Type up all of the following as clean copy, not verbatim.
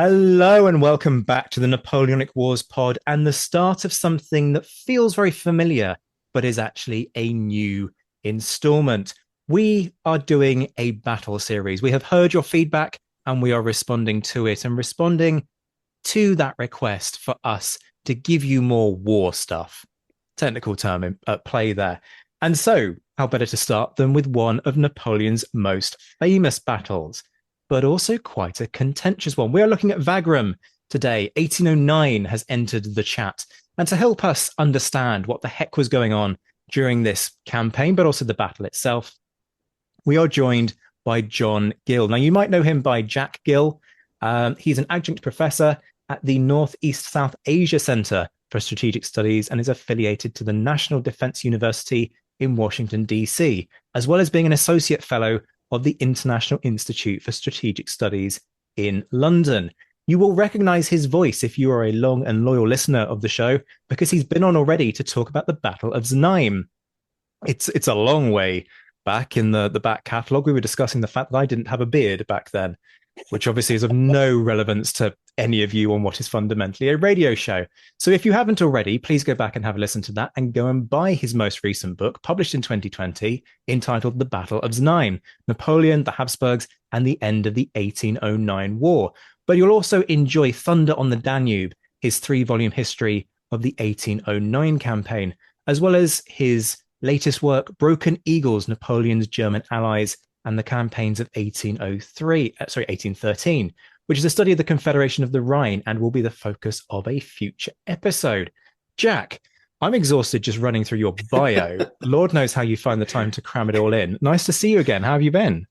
Hello and welcome back to the Napoleonic Wars pod and the start of something that feels very familiar, but is actually a new installment. We are doing a battle series. We have heard your feedback and we are responding to it and responding to that request for us to give you more war stuff. Technical term at play there. And so, how better to start than with one of Napoleon's most famous battles, but also quite a contentious one. We are looking at Wagram today. 1809 has entered the chat. And to help us understand what the heck was going on during this campaign, but also the battle itself, we are joined by John Gill. Now, you might know him by Jack Gill. He's an adjunct professor at the Northeast South Asia Center for Strategic Studies and is affiliated to the National Defense University in Washington, D.C., as well as being an associate fellow of the International Institute for Strategic Studies in London. You will recognize his voice if you are a long and loyal listener of the show, because he's been on already to talk about the Battle of Znaim. It's a long way back in the back catalogue. We were discussing the fact that I didn't have a beard back then, which obviously is of no relevance to any of you on what is fundamentally a radio show. So if you haven't already, please go back and have a listen to that and go and buy his most recent book, published in 2020, entitled The Battle of Znaim, Napoleon, the Habsburgs, and the End of the 1809 War. But you'll also enjoy Thunder on the Danube, his 3-volume history of the 1809 campaign, as well as his latest work, Broken Eagles, Napoleon's German Allies, and the campaigns of 1813, which is a study of the Confederation of the Rhine and will be the focus of a future episode. Jack, I'm exhausted just running through your bio. Lord knows how you find the time to cram it all in. Nice to see you again. How have you been?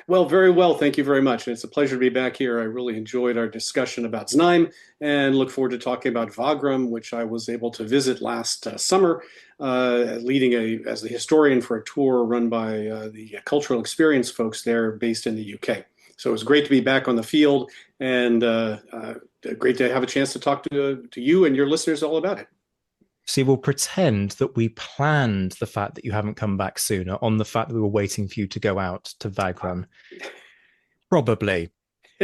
Well, very well. Thank you very much. It's a pleasure to be back here. I really enjoyed our discussion about Znaim and look forward to talking about Wagram, which I was able to visit last summer, leading as the historian for a tour run by the cultural experience folks there based in the UK. So it was great to be back on the field and great to have a chance to talk to you and your listeners all about it. So we'll pretend that we planned the fact that you haven't come back sooner on the fact that we were waiting for you to go out to Wagram. Probably.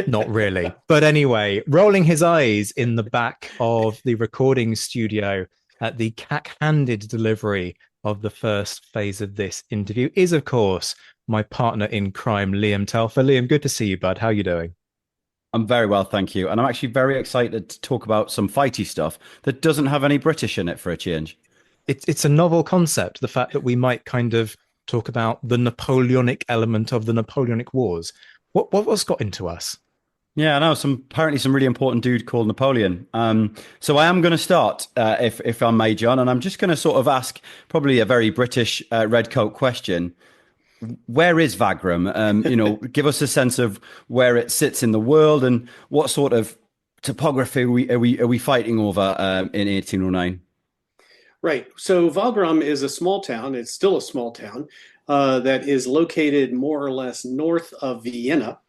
Not really. But anyway, rolling his eyes in the back of the recording studio at the cack-handed delivery of the first phase of this interview is, of course, my partner in crime, Liam Telfer. Liam, good to see you, bud. How are you doing? I'm very well, thank you. And I'm actually very excited to talk about some fighty stuff that doesn't have any British in it for a change. It's a novel concept, the fact that we might kind of talk about the Napoleonic element of the Napoleonic Wars. What's got into us? Yeah, I know, apparently some really important dude called Napoleon. So I am going to start, if I may, John, and I'm just going to sort of ask probably a very British red coat question. Where is Wagram? Give us a sense of where it sits in the world and what sort of topography are we fighting over in 1809? Right. So Wagram is a small town. It's still a small town that is located more or less north of Vienna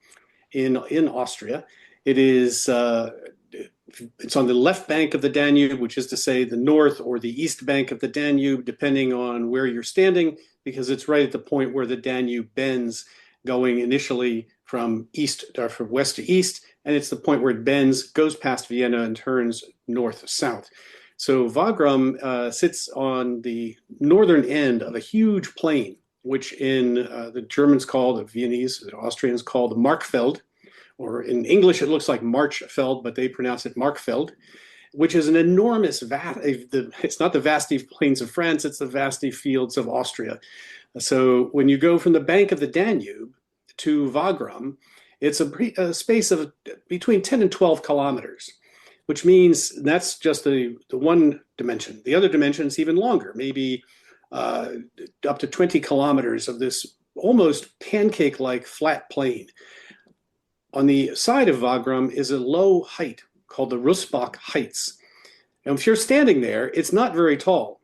in Austria. It is it's on the left bank of the Danube, which is to say the north or the east bank of the Danube, depending on where you're standing, because it's right at the point where the Danube bends, going initially from west to east, and it's the point where it bends, goes past Vienna, and turns north-south. So Wagram sits on the northern end of a huge plain, which in the Germans call, the Viennese, the Austrians call the Markfeld, or in English it looks like Marchfeld, but they pronounce it Markfeld, which is an enormous it's not the vasty plains of France, it's the vasty fields of Austria. So when you go from the bank of the Danube to Wagram, it's a space of between 10 and 12 kilometers, which means that's just the one dimension. The other dimension is even longer, maybe up to 20 kilometers of this almost pancake-like flat plain. On the side of Wagram is a low height called the Russbach Heights. And if you're standing there, it's not very tall,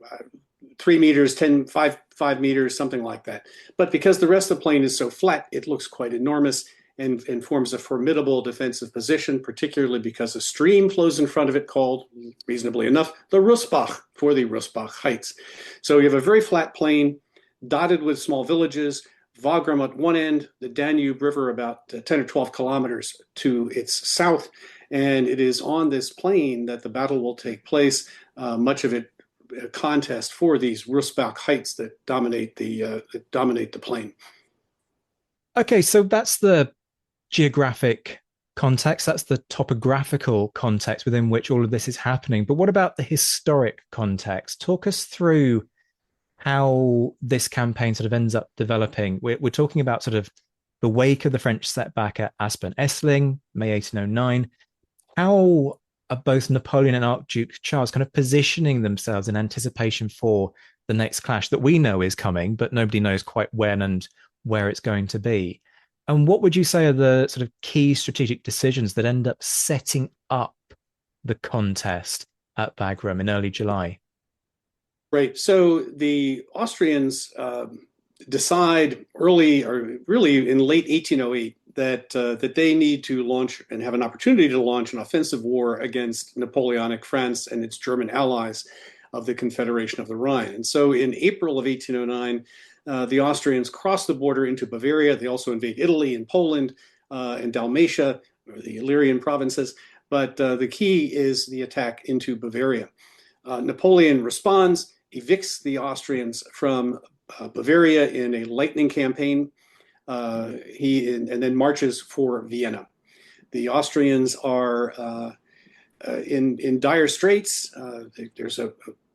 3 meters, 5 meters, something like that. But because the rest of the plain is so flat, it looks quite enormous and forms a formidable defensive position, particularly because a stream flows in front of it called, reasonably enough, the Russbach, for the Russbach Heights. So you have a very flat plain dotted with small villages, Wagram at one end, the Danube River about 10 or 12 kilometers to its south, And it is on this plain that the battle will take place, much of it a contest for these Rosbach heights that dominate the plain. Okay, so that's the geographic context, that's the topographical context within which all of this is happening. But what about the historic context? Talk us through how this campaign sort of ends up developing. We're talking about sort of the wake of the French setback at Aspern-Essling, May 1809. How are both Napoleon and Archduke Charles kind of positioning themselves in anticipation for the next clash that we know is coming, but nobody knows quite when and where it's going to be? And what would you say are the sort of key strategic decisions that end up setting up the contest at Wagram in early July? Right. So the Austrians decide early, or really in late 1808, that they need to launch and have an opportunity to launch an offensive war against Napoleonic France and its German allies of the Confederation of the Rhine. And so in April of 1809, the Austrians cross the border into Bavaria. They also invade Italy and Poland and Dalmatia, or the Illyrian provinces. But the key is the attack into Bavaria. Napoleon responds, evicts the Austrians from Bavaria in a lightning campaign. And then marches for Vienna. The Austrians are in dire straits.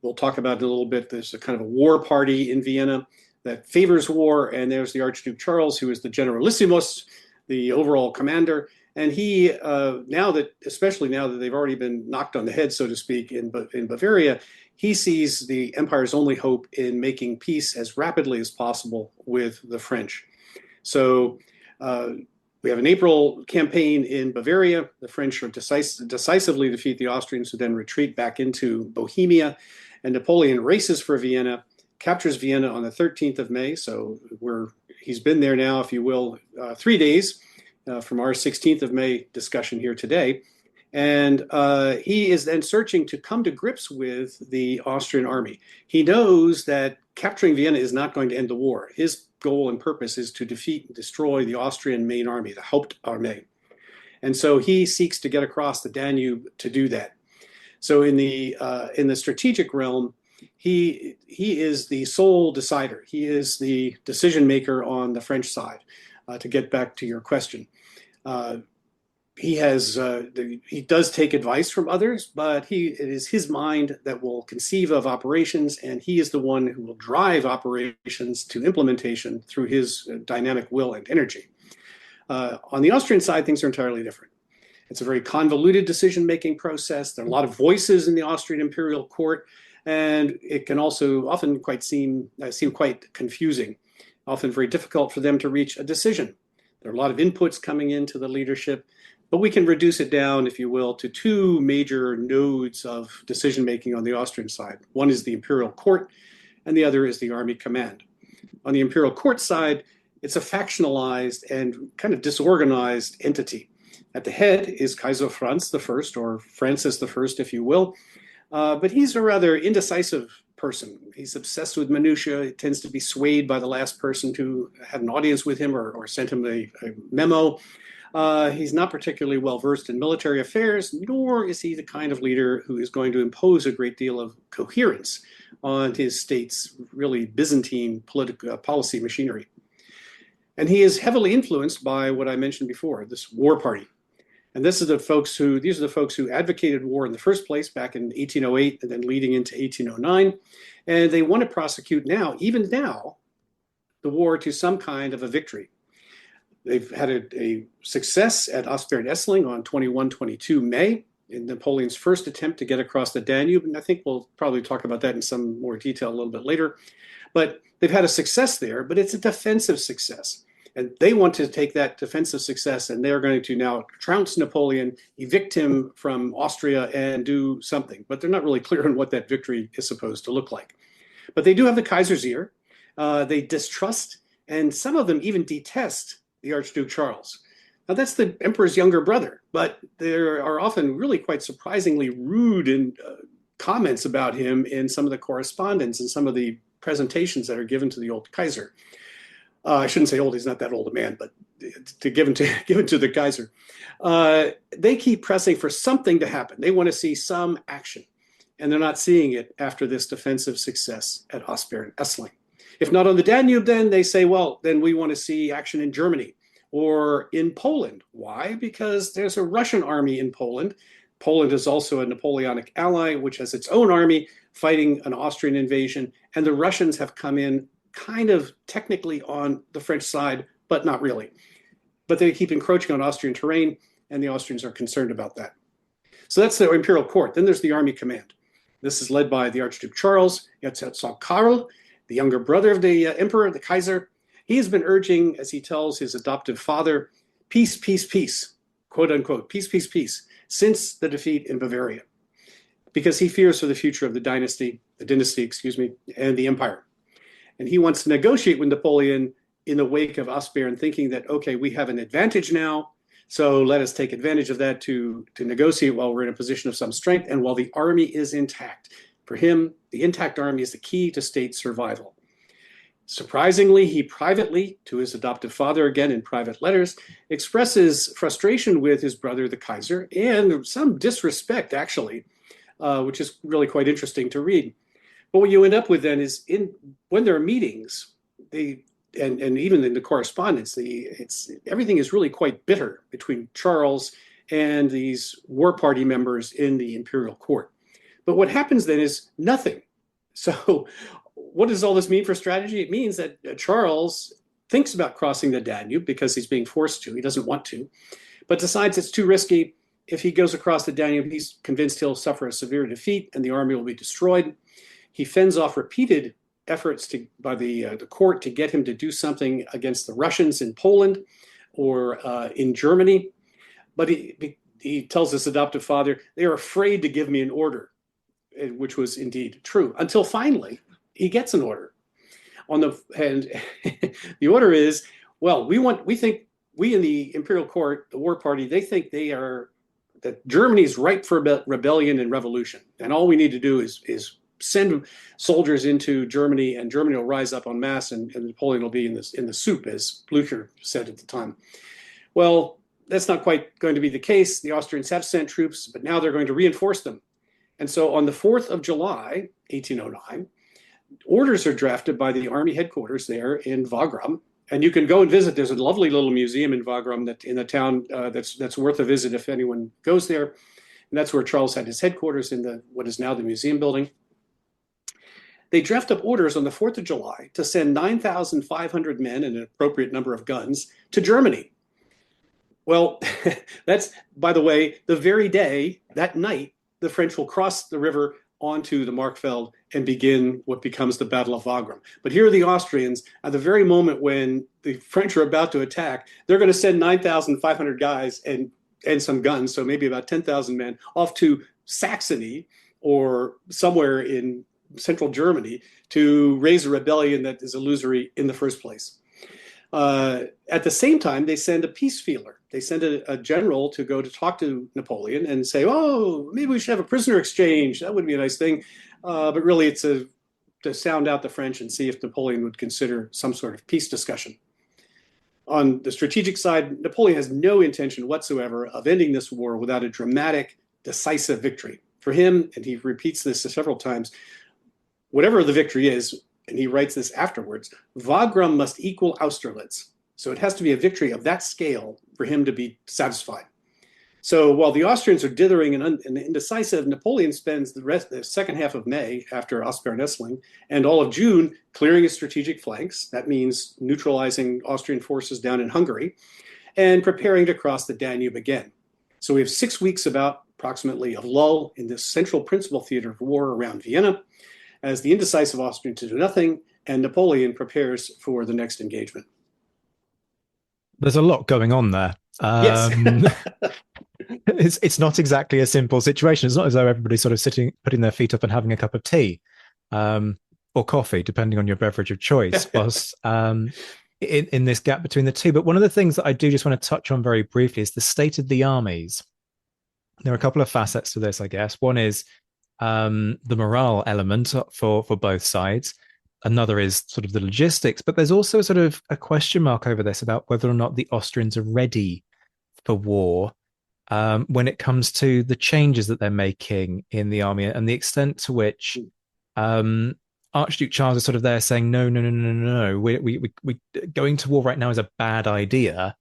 We'll talk about it a little bit. There's a kind of a war party in Vienna that favors war, and there's the Archduke Charles, who is the generalissimus, the overall commander. And he, especially now that they've already been knocked on the head, so to speak, in Bavaria, he sees the empire's only hope in making peace as rapidly as possible with the French. So we have an April campaign in Bavaria. The French decisively defeat the Austrians, who then retreat back into Bohemia. And Napoleon races for Vienna, captures Vienna on the 13th of May. So he's been there now, if you will, 3 days from our 16th of May discussion here today. And he is then searching to come to grips with the Austrian army. He knows that capturing Vienna is not going to end the war. His goal and purpose is to defeat and destroy the Austrian main army, the Hauptarmee. And so he seeks to get across the Danube to do that. So in the strategic realm, he is the sole decider. He is the decision maker on the French side. To get back to your question, he does take advice from others, but it is his mind that will conceive of operations, and he is the one who will drive operations to implementation through his dynamic will and energy. On the Austrian side, things are entirely different. It's a very convoluted decision-making process. There are a lot of voices in the Austrian imperial court, and it can also often seem quite confusing, often very difficult for them to reach a decision. There are a lot of inputs coming into the leadership, but we can reduce it down, if you will, to two major nodes of decision-making on the Austrian side. One is the imperial court, and the other is the army command. On the imperial court side, it's a factionalized and kind of disorganized entity. At the head is Kaiser Franz I, or Francis I, if you will, but he's a rather indecisive person. He's obsessed with minutiae. He tends to be swayed by the last person who had an audience with him or sent him a memo. He's not particularly well versed in military affairs, nor is he the kind of leader who is going to impose a great deal of coherence on his state's really Byzantine policy machinery. And he is heavily influenced by what I mentioned before, this war party. And these are the folks who advocated war in the first place back in 1808 and then leading into 1809. And they want to prosecute even now, the war to some kind of a victory. They've had a success at Aspern-Essling on 21-22 May in Napoleon's first attempt to get across the Danube. And I think we'll probably talk about that in some more detail a little bit later. But they've had a success there, but it's a defensive success. And they want to take that defensive success, and they're going to now trounce Napoleon, evict him from Austria, and do something. But they're not really clear on what that victory is supposed to look like. But they do have the Kaiser's ear. They distrust, and some of them even detest the Archduke Charles. Now, that's the emperor's younger brother, but there are often really quite surprisingly rude comments about him in some of the correspondence and some of the presentations that are given to the old Kaiser. I shouldn't say old, he's not that old a man, but to give him to give it to the Kaiser. They keep pressing for something to happen. They want to see some action, and they're not seeing it after this defensive success at Aspern-Essling. If not on the Danube, then they say, well, then we want to see action in Germany or in Poland. Why? Because there's a Russian army in Poland. Poland is also a Napoleonic ally, which has its own army fighting an Austrian invasion, and the Russians have come in kind of technically on the French side, but not really. But they keep encroaching on Austrian terrain, and the Austrians are concerned about that. So that's the imperial court. Then there's the army command. This is led by the Archduke Charles, Erzherzog Karl, the younger brother of the emperor, the Kaiser. He has been urging, as he tells his adoptive father, peace, peace, peace, quote unquote, peace, peace, peace, since the defeat in Bavaria, because he fears for the future of the dynasty, and the empire. And he wants to negotiate with Napoleon in the wake of Aspern, thinking that, okay, we have an advantage now, so let us take advantage of that to negotiate while we're in a position of some strength and while the army is intact. For him, the intact army is the key to state survival. Surprisingly, he privately, to his adoptive father, again in private letters, expresses frustration with his brother, the Kaiser, and some disrespect, actually, which is really quite interesting to read. But what you end up with then is when there are meetings, and even in the correspondence, everything is really quite bitter between Charles and these war party members in the imperial court. But what happens then is nothing. So what does all this mean for strategy? It means that Charles thinks about crossing the Danube because he's being forced to. He doesn't want to, but decides it's too risky. If he goes across the Danube, he's convinced he'll suffer a severe defeat and the army will be destroyed. He fends off repeated efforts by the court to get him to do something against the Russians in Poland or in Germany. But he tells his adoptive father, they are afraid to give me an order, which was indeed true, until finally he gets an order. And the order is, well, we think we in the imperial court, the war party, they think that Germany is ripe for rebellion and revolution. And all we need to do is send soldiers into Germany, and Germany will rise up en masse, and Napoleon will be in the soup, as Blücher said at the time. Well, that's not quite going to be the case. The Austrians have sent troops, but now they're going to reinforce them. And so on the 4th of July, 1809, orders are drafted by the army headquarters there in Wagram. And you can go and visit. There's a lovely little museum in Wagram in the town that's worth a visit if anyone goes there. And that's where Charles had his headquarters in what is now the museum building. They draft up orders on the 4th of July to send 9,500 men and an appropriate number of guns to Germany. Well, that's, by the way, the very day, that night, the French will cross the river onto the Markfeld and begin what becomes the Battle of Wagram. But here are the Austrians, at the very moment when the French are about to attack, they're going to send 9,500 guys and some guns, so maybe about 10,000 men, off to Saxony or somewhere in central Germany to raise a rebellion that is illusory in the first place. At the same time, they send a peace feeler. They send a general to go to talk to Napoleon and say, oh, maybe we should have a prisoner exchange. That would be a nice thing. But really, it's to sound out the French and see if Napoleon would consider some sort of peace discussion. On the strategic side, Napoleon has no intention whatsoever of ending this war without a dramatic, decisive victory. For him, and he repeats this several times, whatever the victory is, and he writes this afterwards, Wagram must equal Austerlitz. So it has to be a victory of that scale for him to be satisfied. So while the Austrians are dithering and indecisive, Napoleon spends the second half of May after Aspern-Essling and all of June clearing his strategic flanks. That means neutralizing Austrian forces down in Hungary and preparing to cross the Danube again. So we have 6 weeks approximately of lull in this central principal theater of war around Vienna, as the indecisive Austrians do nothing, and Napoleon prepares for the next engagement. There's a lot going on there. Yes. It's not exactly a simple situation. It's not as though everybody's sort of sitting, putting their feet up and having a cup of tea or coffee, depending on your beverage of choice, whilst in this gap between the two. But one of the things that I do just want to touch on very briefly is the state of the armies. There are a couple of facets to this, I guess. One is the morale element for both sides. another is sort of the logistics, but there's also sort of a question mark over this about whether or not the Austrians are ready for war when it comes to the changes that they're making in the army and the extent to which Archduke Charles is sort of there saying, no, no, no, no, no, no. We going to war right now is a bad idea.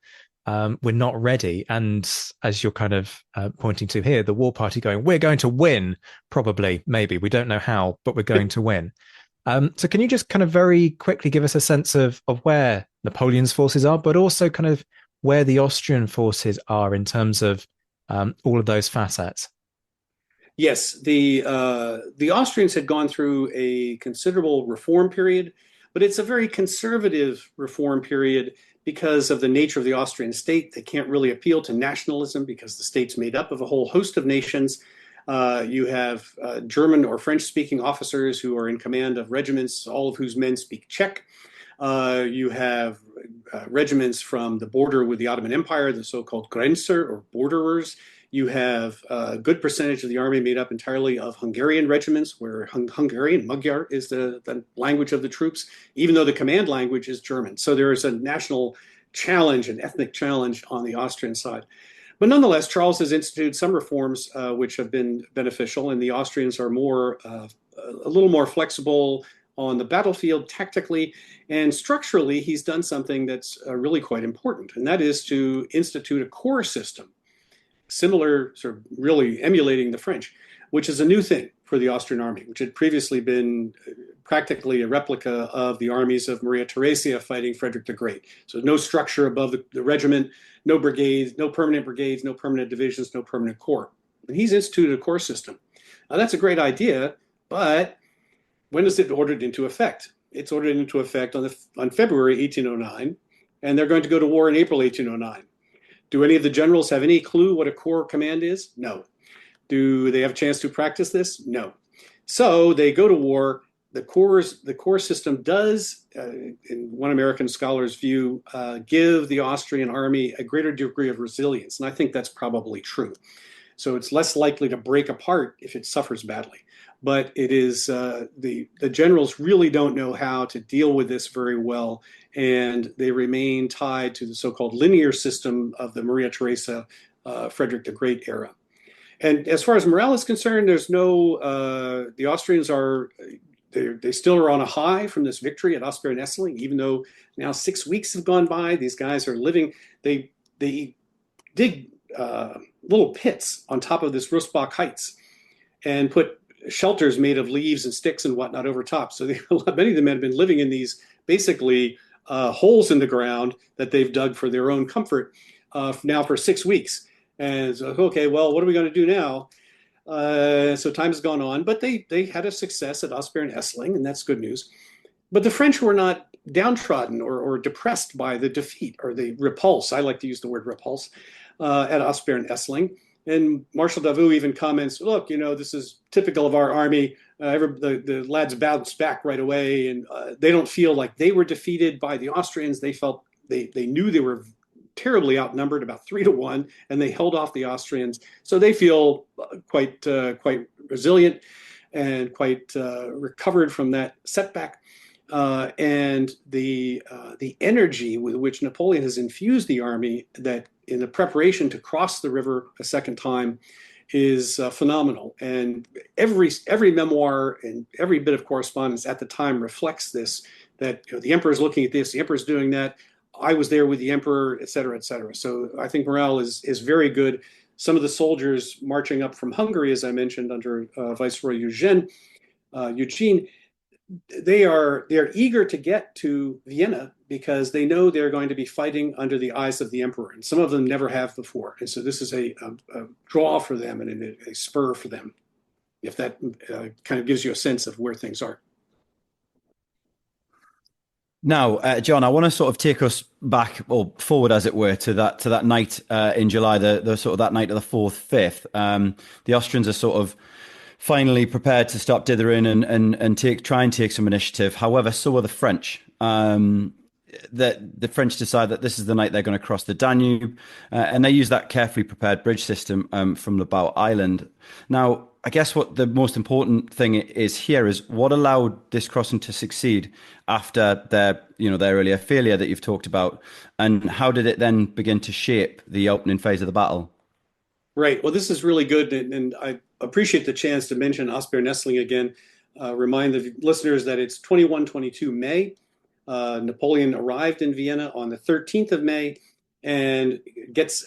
We're not ready. And as you're kind of pointing to here, the war party going, we're going to win, probably, maybe. We don't know how, but we're going to win. So can you just kind of very quickly give us a sense of where Napoleon's forces are, but also kind of where the Austrian forces are in terms of all of those facets? Yes, the Austrians had gone through a considerable reform period, but it's a very conservative reform period because of the nature of the Austrian state. They can't really appeal to nationalism because the state's made up of a whole host of nations. You have German or French-speaking officers who are in command of regiments, all of whose men speak Czech. You have regiments from the border with the Ottoman Empire, the so-called Grenzer or borderers. You have a good percentage of the army made up entirely of Hungarian regiments, where Hungarian, Magyar, is the language of the troops, even though the command language is German. So there is a national challenge, an ethnic challenge on the Austrian side. But nonetheless, Charles has instituted some reforms which have been beneficial, and the Austrians are a little more flexible on the battlefield tactically, and structurally, he's done something that's really quite important, and that is to institute a corps system, similar, sort of really emulating the French, which is a new thing for the Austrian army, which had previously been practically a replica of the armies of Maria Theresia fighting Frederick the Great. So no structure above the regiment, no brigades, no permanent divisions, no permanent corps. And he's instituted a corps system. Now that's a great idea, but when is it ordered into effect? It's ordered into effect on February 1809, and they're going to go to war in April 1809. Do any of the generals have any clue what a corps command is? No. Do they have a chance to practice this? No. So they go to war. The corps system does, in one American scholar's view, give the Austrian army a greater degree of resilience, and I think that's probably true. So it's less likely to break apart if it suffers badly. But it is the generals really don't know how to deal with this very well, and they remain tied to the so-called linear system of the Maria Theresa, Frederick the Great era. And as far as morale is concerned, there's no the Austrians are they still are on a high from this victory at Aspern-Essling, even though now 6 weeks have gone by. These guys are living. They dig little pits on top of this Rustbach Heights and put shelters made of leaves and sticks and whatnot over top. So many of them have been living in these basically holes in the ground that they've dug for their own comfort now for 6 weeks. And so, okay, well, what are we going to do now? So time has gone on, but they had a success at Aspern-Essling, and that's good news. But the French were not downtrodden or depressed by the defeat or the repulse. I like to use the word repulse at Aspern-Essling. And Marshal Davout even comments, look, this is typical of our army. The lads bounced back right away, and they don't feel like they were defeated by the Austrians. They felt they knew they were terribly outnumbered, about 3-1, and they held off the Austrians. So they feel quite resilient and quite recovered from that setback. And the energy with which Napoleon has infused the army, that in the preparation to cross the river a second time, is phenomenal. And every memoir and every bit of correspondence at the time reflects this, that the emperor's looking at this, the emperor's doing that, I was there with the emperor, et cetera, et cetera. So I think morale is very good. Some of the soldiers marching up from Hungary, as I mentioned, under Viceroy Eugene, they are eager to get to Vienna because they know they're going to be fighting under the eyes of the emperor, and some of them never have before. And so this is a draw for them and a spur for them, if that kind of gives you a sense of where things are. Now, John, I want to sort of take us back or forward, as it were, to that night in July, the sort of that night of the 4th, 5th. The Austrians are sort of finally prepared to stop dithering and try and take some initiative. However, so are the French. that the French decide that this is the night they're going to cross the Danube, and they use that carefully prepared bridge system from Lobau Island. Now, I guess what the most important thing is here is what allowed this crossing to succeed after their earlier failure that you've talked about, and how did it then begin to shape the opening phase of the battle? Right. Well, this is really good, and I appreciate the chance to mention Aspern-Essling again. Remind the listeners that it's 21-22 May. Napoleon arrived in Vienna on the 13th of May and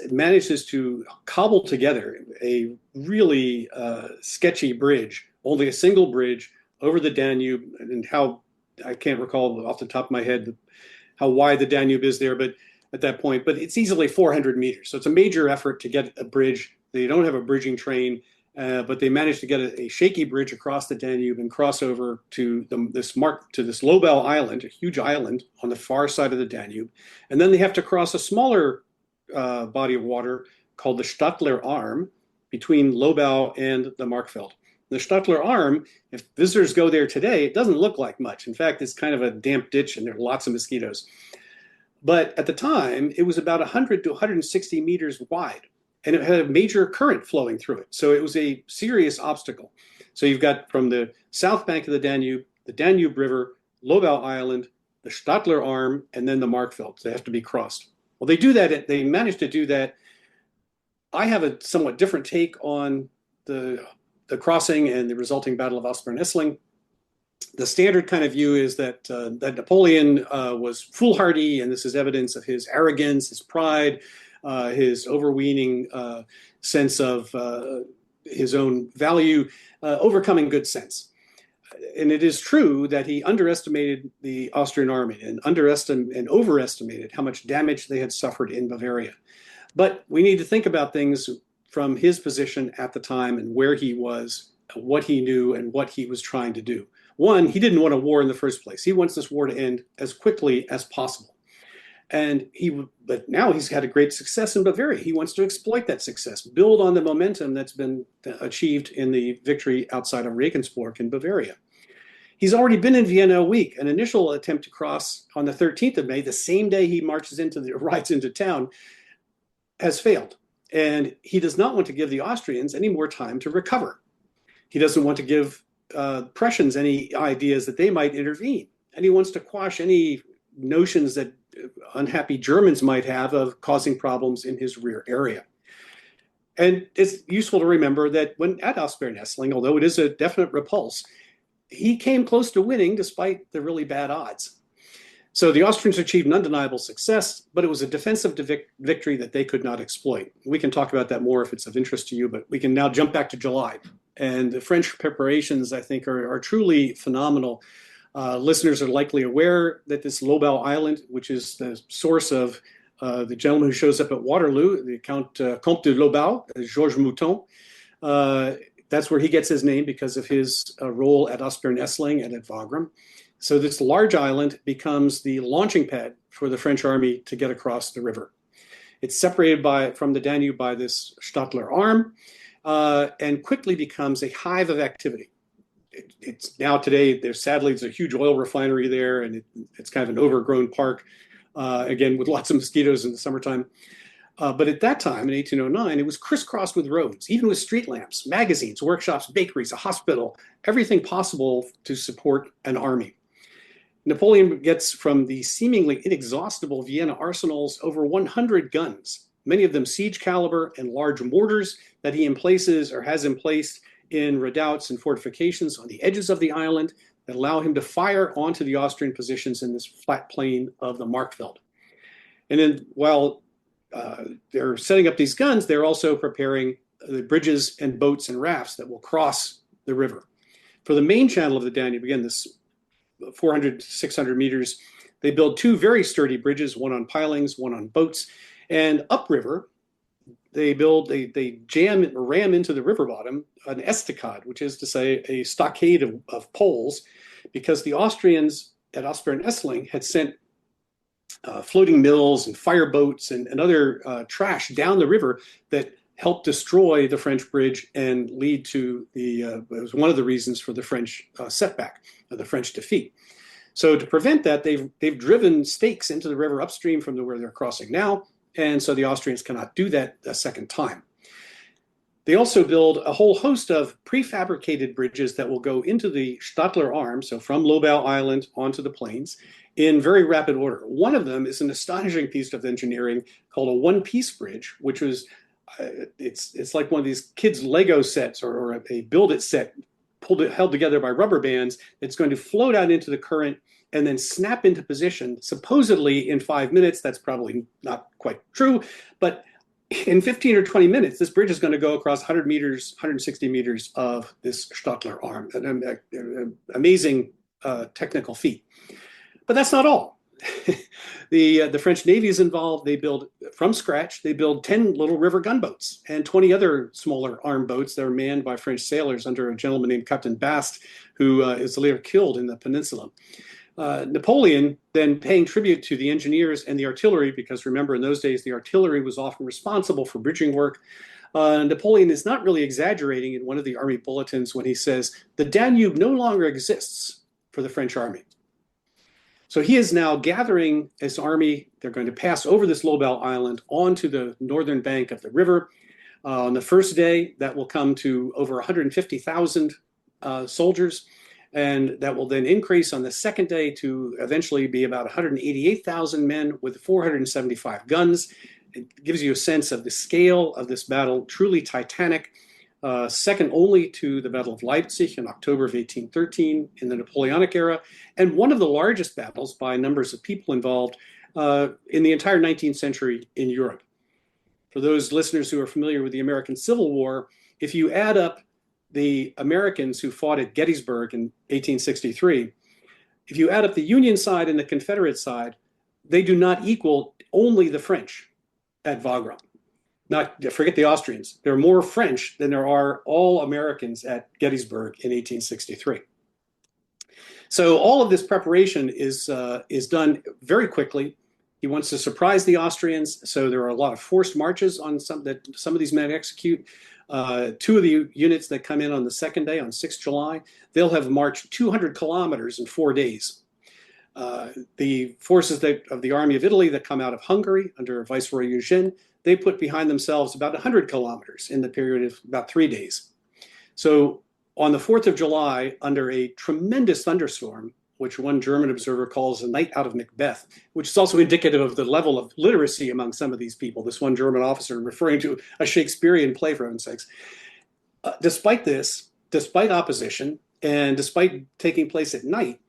manages to cobble together a really sketchy bridge, only a single bridge over the Danube, and how I can't recall off the top of my head how wide the Danube is there, but at that point, but it's easily 400 meters. So it's a major effort to get a bridge. They don't have a bridging train, but they managed to get a shaky bridge across the Danube and cross over to this Lobau Island, a huge island on the far side of the Danube. And then they have to cross a smaller body of water called the Stadler Arm between Lobau and the Markfeld. The Stadler Arm, if visitors go there today, it doesn't look like much. In fact, it's kind of a damp ditch and there are lots of mosquitoes. But at the time, it was about 100 to 160 meters wide, and it had a major current flowing through it. So it was a serious obstacle. So you've got from the south bank of the Danube River, Lobau Island, the Stadler Arm, and then the Markfeld. They have to be crossed. Well, they do that. They managed to do that. I have a somewhat different take on the crossing and the resulting Battle of Aspern-Essling. The standard kind of view is that Napoleon was foolhardy, and this is evidence of his arrogance, his pride, his overweening sense of his own value, overcoming good sense. And it is true that he underestimated the Austrian army and overestimated how much damage they had suffered in Bavaria. But we need to think about things from his position at the time and where he was, what he knew, and what he was trying to do. One, he didn't want a war in the first place. He wants this war to end as quickly as possible. But now he's had a great success in Bavaria. He wants to exploit that success, build on the momentum that's been achieved in the victory outside of Regensburg in Bavaria. He's already been in Vienna a week. An initial attempt to cross on the 13th of May, the same day he rides into town, has failed. And he does not want to give the Austrians any more time to recover. He doesn't want to give Prussians any ideas that they might intervene. And he wants to quash any notions that unhappy Germans might have of causing problems in his rear area. And it's useful to remember that when at Aspern-Essling, although it is a definite repulse, he came close to winning despite the really bad odds. So the Austrians achieved an undeniable success, but it was a defensive victory that they could not exploit. We can talk about that more if it's of interest to you, but we can now jump back to July. And the French preparations, I think, are truly phenomenal. Listeners are likely aware that this Lobau Island, which is the source of the gentleman who shows up at Waterloo, the Comte de Lobau, Georges Mouton, that's where he gets his name because of his role at Aspern-Essling and at Wagram. So this large island becomes the launching pad for the French army to get across the river. It's separated from the Danube by this Stadler Arm, and quickly becomes a hive of activity. It's now today, there's a huge oil refinery there, and it's kind of an overgrown park, again, with lots of mosquitoes in the summertime. But at that time, in 1809, it was crisscrossed with roads, even with street lamps, magazines, workshops, bakeries, a hospital, everything possible to support an army. Napoleon gets from the seemingly inexhaustible Vienna arsenals over 100 guns, many of them siege caliber and large mortars that he has in place in redoubts and fortifications on the edges of the island that allow him to fire onto the Austrian positions in this flat plain of the Markfeld. And then while they're setting up these guns, they're also preparing the bridges and boats and rafts that will cross the river. For the main channel of the Danube, again, this 400 to 600 meters, they build two very sturdy bridges, one on pilings, one on boats. And upriver, they ram into the river bottom an estacade, which is to say a stockade of poles, because the Austrians at Aspern-Essling had sent floating mills and fireboats and other trash down the river that helped destroy the French bridge and lead to it was one of the reasons for the French setback, the French defeat. So to prevent that, they've driven stakes into the river upstream from where they're crossing now, and so the Austrians cannot do that a second time. They also build a whole host of prefabricated bridges that will go into the Stadler Arm, so from Lobau Island onto the plains, in very rapid order. One of them is an astonishing piece of engineering called a one-piece bridge, which was it's like one of these kids' Lego sets or a build-it set held together by rubber bands. It's going to float out into the current and then snap into position, supposedly in 5 minutes. That's probably not quite true, but in 15 or 20 minutes, this bridge is going to go across 100 meters, 160 meters of this Stadler Arm. An amazing technical feat. But that's not all. The French Navy is involved. They build, from scratch, they build 10 little river gunboats and 20 other smaller armed boats that are manned by French sailors under a gentleman named Captain Bast, who is later killed in the peninsula. Napoleon then paying tribute to the engineers and the artillery, because remember, in those days, the artillery was often responsible for bridging work. Napoleon is not really exaggerating in one of the army bulletins when he says, the Danube no longer exists for the French army. So he is now gathering his army. They're going to pass over this Lobau Island onto the northern bank of the river. On the first day, that will come to over 150,000 soldiers. And that will then increase on the second day to eventually be about 188,000 men with 475 guns. It gives you a sense of the scale of this battle, truly titanic, second only to the Battle of Leipzig in October of 1813 in the Napoleonic era, and one of the largest battles by numbers of people involved in the entire 19th century in Europe. For those listeners who are familiar with the American Civil War, if you add up the Americans who fought at Gettysburg in 1863, if you add up the Union side and the Confederate side, they do not equal only the French at Wagram. Not forget the Austrians. There are more French than there are all Americans at Gettysburg in 1863. So all of this preparation is done very quickly. He wants to surprise the Austrians, so there are a lot of forced marches on some of these men execute. Two of the units that come in on the second day, on 6th July, they'll have marched 200 kilometers in 4 days. The forces of the Army of Italy that come out of Hungary under Viceroy Eugene, they put behind themselves about 100 kilometers in the period of about 3 days. So on the 4th of July, under a tremendous thunderstorm, which one German observer calls a night out of Macbeth, which is also indicative of the level of literacy among some of these people. This one German officer referring to a Shakespearean play, for heaven's sakes. Despite this, despite opposition, and despite taking place at night,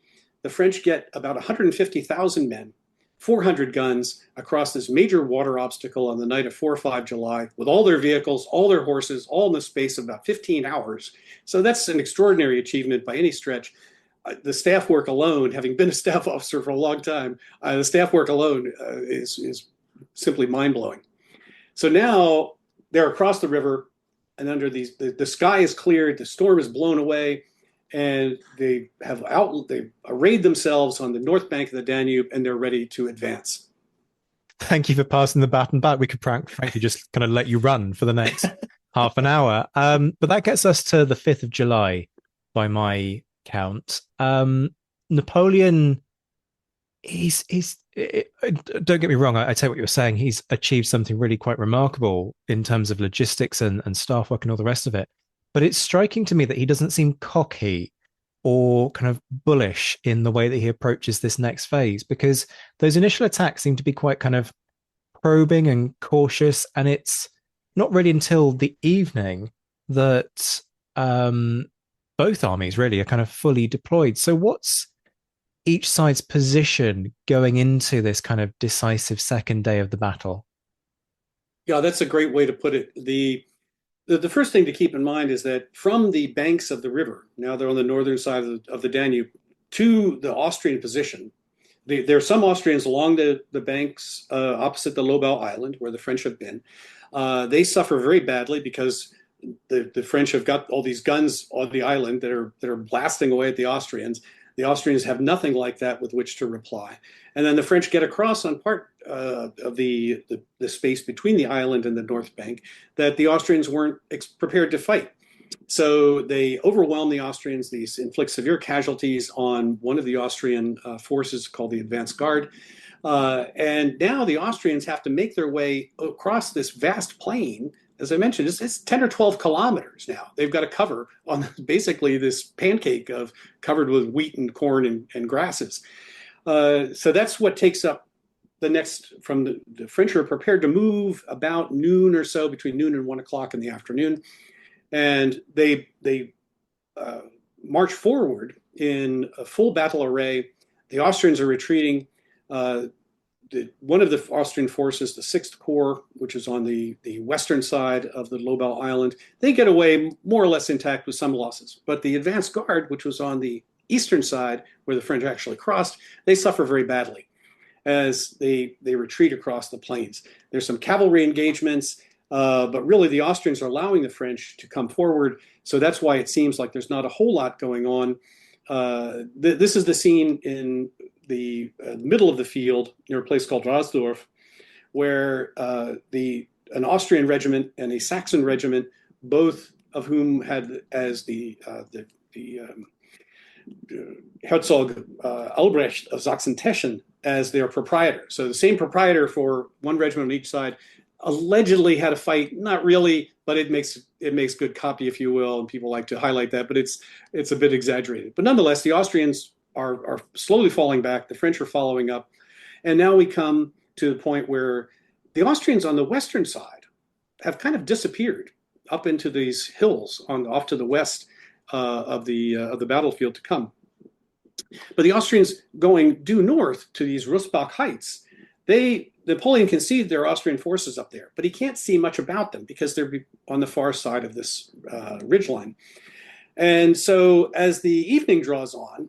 the French get about 150,000 men, 400 guns across this major water obstacle on the night of 4 or 5 July with all their vehicles, all their horses, all in the space of about 15 hours. So that's an extraordinary achievement by any stretch. The staff work alone, having been a staff officer for a long time, the staff work alone is simply mind-blowing. So now they're across the river, and under these, the sky is cleared, the storm is blown away, and they arrayed themselves on the north bank of the Danube, and they're ready to advance. Thank you for passing the baton back. We could frankly just kind of let you run for the next half an hour. But that gets us to the 5th of July by my count. Napoleon, don't get me wrong, I tell you what you're saying, he's achieved something really quite remarkable in terms of logistics and staff work and all the rest of it. But it's striking to me that he doesn't seem cocky or kind of bullish in the way that he approaches this next phase, because those initial attacks seem to be quite kind of probing and cautious, and it's not really until the evening that both armies really are kind of fully deployed. So what's each side's position going into this kind of decisive second day of the battle? Yeah, that's a great way to put it. The first thing to keep in mind is that from the banks of the river, now they're on the northern side of the Danube, to the Austrian position, there are some Austrians along the banks opposite the Lobau Island, where the French have been. They suffer very badly because the French have got all these guns on the island that are blasting away at the Austrians. The Austrians have nothing like that with which to reply. And then the French get across on part of the space between the island and the north bank that the Austrians weren't prepared to fight. So they overwhelm the Austrians. These inflict severe casualties on one of the Austrian forces called the advance guard. And now the Austrians have to make their way across this vast plain. As I mentioned, it's 10 or 12 kilometers now. They've got to cover on basically this pancake of covered with wheat and corn and grasses. So that's what takes up the next, from the French are prepared to move about noon or so, between noon and 1 o'clock in the afternoon. And they march forward in a full battle array. The Austrians are retreating. One of the Austrian forces, the Sixth Corps, which is on the western side of the Lobau Island, they get away more or less intact with some losses. But the advance guard, which was on the eastern side, where the French actually crossed, they suffer very badly as they retreat across the plains. There's some cavalry engagements, but really the Austrians are allowing the French to come forward. So that's why it seems like there's not a whole lot going on. This is the scene in the middle of the field near a place called Rasdorf, where an Austrian regiment and a Saxon regiment, both of whom had as the Herzog Albrecht of Sachsen-Teschen as their proprietor. So the same proprietor for one regiment on each side allegedly had a fight. Not really, but it makes good copy, if you will, and people like to highlight that, but it's a bit exaggerated. But nonetheless, the Austrians are slowly falling back. The French are following up. And now we come to the point where the Austrians on the western side have kind of disappeared up into these hills off to the west of the battlefield to come. But the Austrians going due north to these Russbach Heights, Napoleon can see there are Austrian forces up there, but he can't see much about them because they're on the far side of this ridgeline. And so as the evening draws on,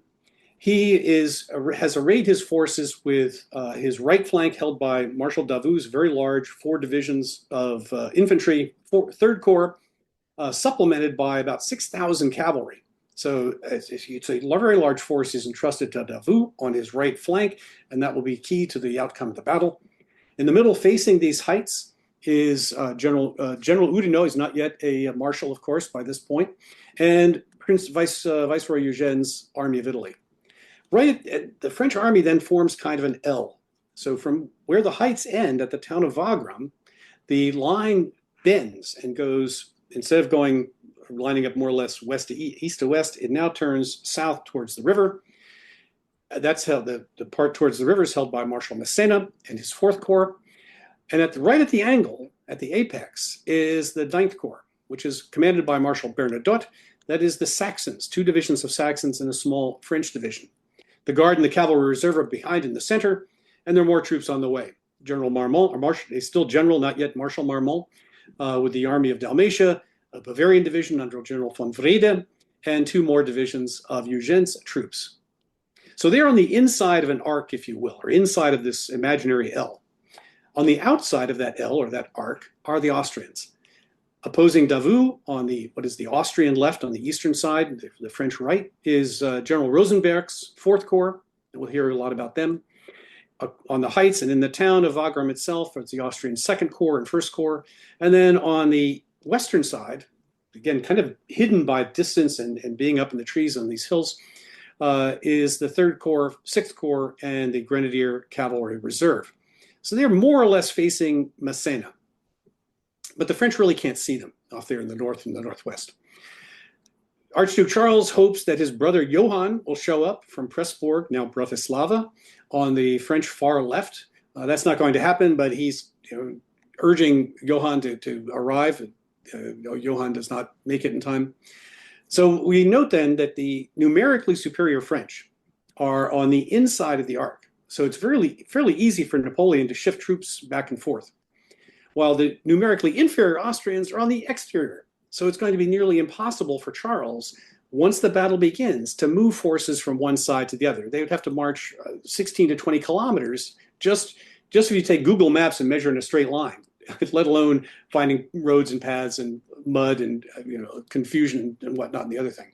he has arrayed his forces with his right flank held by Marshal Davout's very large 4 divisions of infantry, 3rd Corps, supplemented by about 6,000 cavalry. So it's a very large force is entrusted to Davout on his right flank, and that will be key to the outcome of the battle. In the middle, facing these heights, is General Oudinot. He's not yet a marshal, of course, by this point, and Viceroy Eugene's Army of Italy. The French army then forms kind of an L. So from where the heights end at the town of Wagram, the line bends and goes, instead of lining up more or less east to west, it now turns south towards the river. That's how the part towards the river is held by Marshal Massena and his 4th Corps. And right at the angle, at the apex, is the 9th Corps, which is commanded by Marshal Bernadotte. That is the Saxons, 2 divisions of Saxons and a small French division. The Guard and the Cavalry Reserve are behind in the center, and there are more troops on the way. General Marmont, he's still general, not yet Marshal Marmont, with the Army of Dalmatia, a Bavarian division under General von Wrede, and 2 more divisions of Eugene's troops. So they're on the inside of an arc, if you will, or inside of this imaginary L. On the outside of that L, or that arc, are the Austrians. Opposing Davout on the Austrian left, on the eastern side, the French right, is General Rosenberg's 4th Corps. We'll hear a lot about them. On the heights and in the town of Wagram itself, it's the Austrian 2nd Corps and 1st Corps. And then on the western side, again, kind of hidden by distance and being up in the trees on these hills, is the 3rd Corps, 6th Corps, and the Grenadier Cavalry Reserve. So they're more or less facing Massena. But the French really can't see them off there in the north and the northwest. Archduke Charles hopes that his brother Johann will show up from Pressburg, now Bratislava, on the French far left. That's not going to happen, but he's urging Johann to arrive. Johann does not make it in time. So we note then that the numerically superior French are on the inside of the arc. So it's fairly easy for Napoleon to shift troops back and forth, while the numerically inferior Austrians are on the exterior. So it's going to be nearly impossible for Charles, once the battle begins, to move forces from one side to the other. They would have to march 16 to 20 kilometers just if you take Google Maps and measure in a straight line, let alone finding roads and paths and mud and confusion and whatnot and the other thing.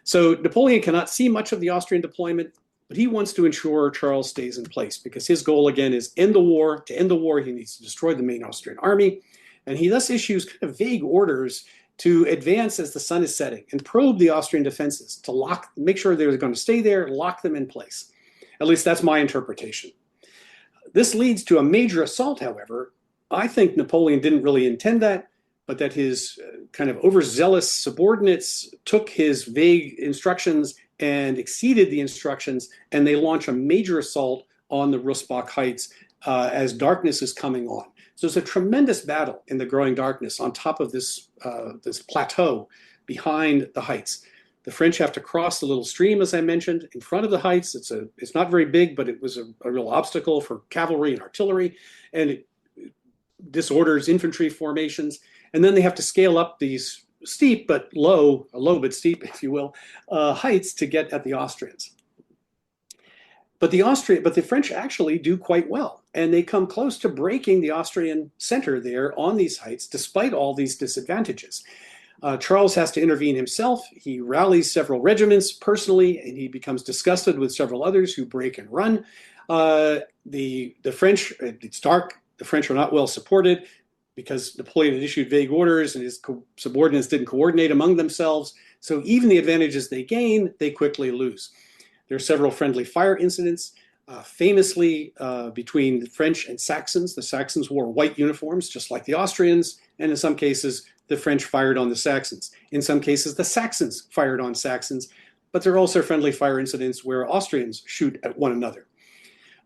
So Napoleon cannot see much of the Austrian deployment, but he wants to ensure Charles stays in place because his goal, again, is end the war. To end the war, he needs to destroy the main Austrian army. And he thus issues kind of vague orders to advance as the sun is setting and probe the Austrian defenses to make sure they're going to stay there, lock them in place. At least that's my interpretation. This leads to a major assault, however. I think Napoleon didn't really intend that, but that his kind of overzealous subordinates took his vague instructions and exceeded the instructions, and they launch a major assault on the Rosbach Heights as darkness is coming on. So it's a tremendous battle in the growing darkness on top of this plateau behind the heights. The French have to cross the little stream, as I mentioned, in front of the heights. It's not very big, but it was a real obstacle for cavalry and artillery, and it disorders infantry formations. And then they have to scale up these steep but low but steep, if you will, heights to get at the Austrians. But the French actually do quite well, and they come close to breaking the Austrian center there on these heights, despite all these disadvantages. Charles has to intervene himself. He rallies several regiments personally, and he becomes disgusted with several others who break and run. The French, it's dark. The French are not well supported because Napoleon had issued vague orders and his subordinates didn't coordinate among themselves. So even the advantages they gain, they quickly lose. There are several friendly fire incidents, famously between the French and Saxons. The Saxons wore white uniforms, just like the Austrians, and in some cases, the French fired on the Saxons. In some cases, the Saxons fired on Saxons, but there are also friendly fire incidents where Austrians shoot at one another.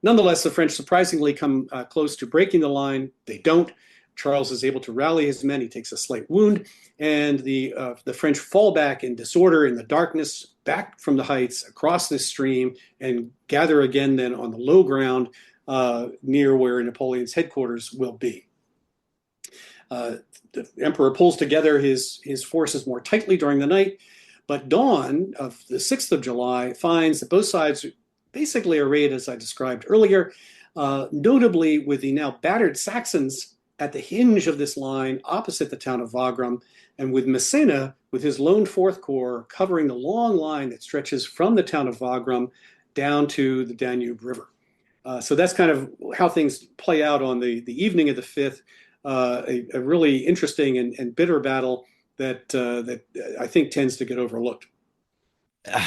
Nonetheless, the French surprisingly come close to breaking the line. They don't. Charles is able to rally his men. He takes a slight wound, and the French fall back in disorder in the darkness, back from the heights across this stream, and gather again then on the low ground near where Napoleon's headquarters will be. The emperor pulls together his forces more tightly during the night, but dawn of the 6th of July finds that both sides basically arrayed as I described earlier, notably with the now battered Saxons at the hinge of this line opposite the town of Wagram, and with Massena with his lone Fourth Corps covering the long line that stretches from the town of Wagram down to the Danube River. So that's kind of how things play out on the evening of the 5th, a really interesting and bitter battle that I think tends to get overlooked.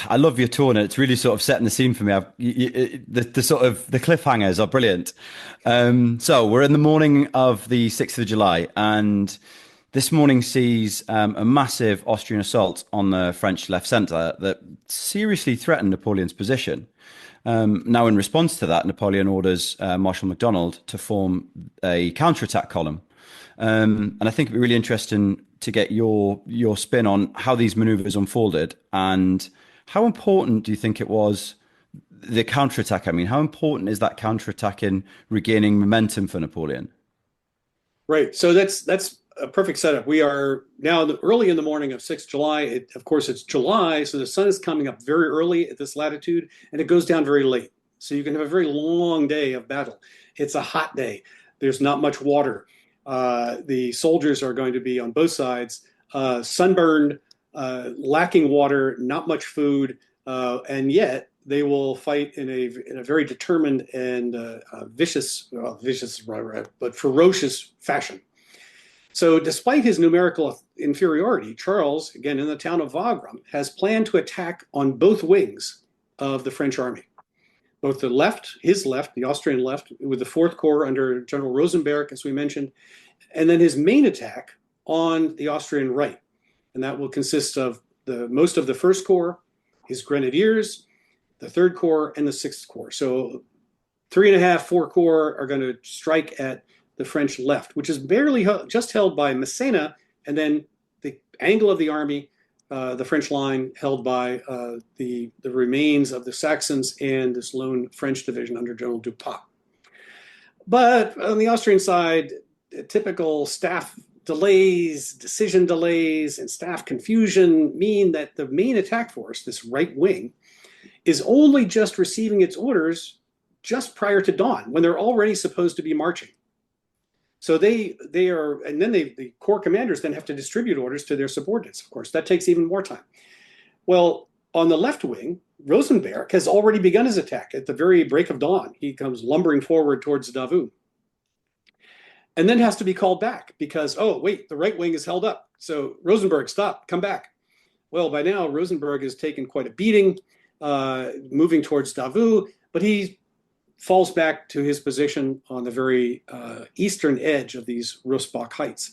I love your tone, and it's really sort of setting the scene for me. The sort of the cliffhangers are brilliant. So we're in the morning of the 6th of July, and this morning sees a massive Austrian assault on the French left centre that seriously threatened Napoleon's position. Now, in response to that, Napoleon orders Marshal Macdonald to form a counterattack column. And I think it'd be really interesting to get your spin on how these maneuvers unfolded and how important do you think it was, the counterattack? I mean, how important is that counterattack in regaining momentum for Napoleon? Right. So that's a perfect setup. We are now early in the morning of 6th July. Of course, it's July, so the sun is coming up very early at this latitude, and it goes down very late. So you can have a very long day of battle. It's a hot day. There's not much water. The soldiers are going to be on both sides, sunburned, lacking water, not much food, and yet they will fight in a very determined and vicious, but ferocious fashion. So despite his numerical inferiority, Charles, again in the town of Wagram, has planned to attack on both wings of the French army. Both the left, his left, the Austrian left, with the Fourth Corps under General Rosenberg, as we mentioned, and then his main attack on the Austrian right. And that will consist of most of the First Corps, his grenadiers, the Third Corps, and the Sixth Corps. So 3.5, 4 corps are going to strike at the French left, which is barely just held by Massena, and then the angle of the army, the French line held by the remains of the Saxons and this lone French division under General Dupas. But on the Austrian side, typical staff delays, decision delays, and staff confusion mean that the main attack force, this right wing, is only just receiving its orders just prior to dawn, when they're already supposed to be marching. So they are, and then the corps commanders then have to distribute orders to their subordinates. Of course, that takes even more time. Well, on the left wing, Rosenberg has already begun his attack at the very break of dawn. He comes lumbering forward towards Davout, and then has to be called back because, oh, wait, the right wing is held up. So Rosenberg, stop, come back. Well, by now, Rosenberg has taken quite a beating, moving towards Davout, but he falls back to his position on the very eastern edge of these Rosbach Heights.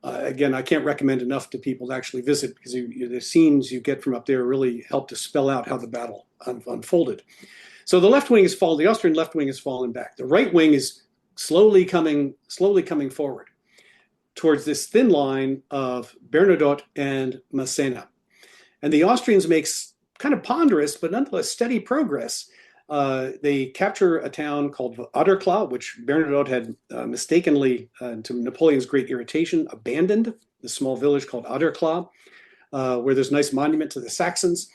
Again, I can't recommend enough to people to actually visit because the scenes you get from up there really help to spell out how the battle unfolded. So the left wing has fallen. The Austrian left wing has fallen back. The right wing is slowly coming forward towards this thin line of Bernadotte and Massena. And the Austrians make kind of ponderous, but nonetheless steady progress. They capture a town called Aderklaa, which Bernadotte had mistakenly, to Napoleon's great irritation, abandoned, the small village called Aderklaa, where there's a nice monument to the Saxons.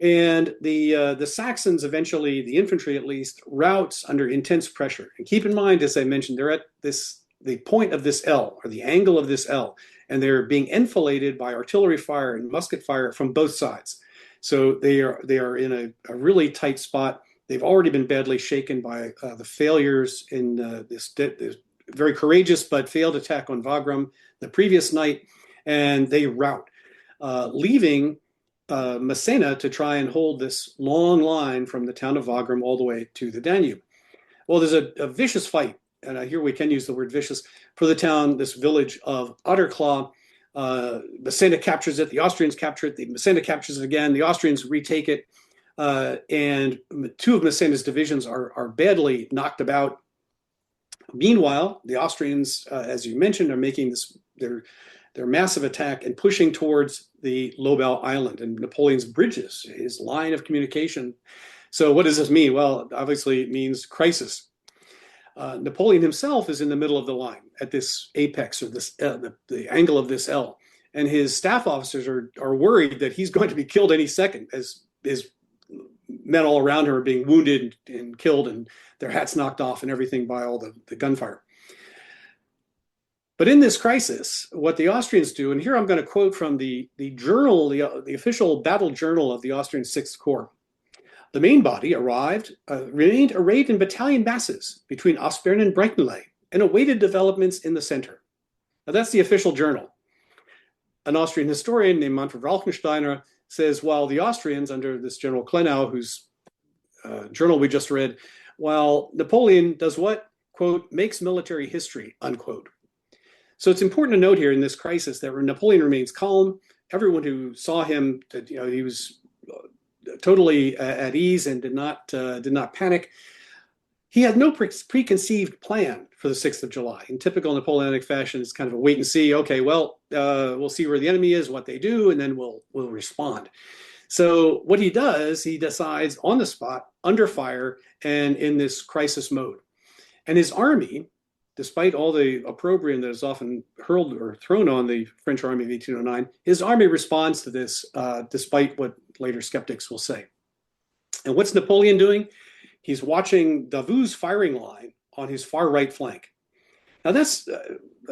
And the Saxons eventually, the infantry at least, routs under intense pressure. And keep in mind, as I mentioned, they're at the point of this L, or the angle of this L, and they're being enfiladed by artillery fire and musket fire from both sides. So they are in a really tight spot. They've already been badly shaken by the failures in this very courageous but failed attack on Wagram the previous night, and they rout, leaving Massena to try and hold this long line from the town of Wagram all the way to the Danube. Well, there's a vicious fight, and here we can use the word vicious, for the town, this village of Aderklaa. Massena captures it, the Austrians capture it, Massena captures it again, the Austrians retake it, and two of Massena's divisions are badly knocked about. Meanwhile, the Austrians, as you mentioned, are making their massive attack and pushing towards the Lobau Island and Napoleon's bridges, his line of communication. So what does this mean? Well, obviously it means crisis. Napoleon himself is in the middle of the line at this apex, or this the angle of this L, and his staff officers are worried that he's going to be killed any second, as his men all around him are being wounded and killed, and their hats knocked off and everything by all the gunfire. But in this crisis, what the Austrians do, and here I'm going to quote from the journal, the official battle journal of the Austrian Sixth Corps. The main body remained arrayed in battalion masses between Aspern and Breitenley and awaited developments in the center. Now that's the official journal. An Austrian historian named Manfred Rauchensteiner says, while the Austrians, under this General Klenau, whose journal we just read, while Napoleon does what? Quote, makes military history, unquote. So it's important to note here in this crisis that Napoleon remains calm. Everyone who saw him, he was totally at ease and did not panic. He had no preconceived plan for the 6th of July. In typical Napoleonic fashion, it's kind of a wait and see. Okay, well, we'll see where the enemy is, what they do, and then we'll respond. So what he does, he decides on the spot, under fire, and in this crisis mode. And his army, despite all the opprobrium that is often hurled or thrown on the French army of 1809, his army responds to this, despite what later skeptics will say. And what's Napoleon doing? He's watching Davout's firing line on his far right flank. Now that's,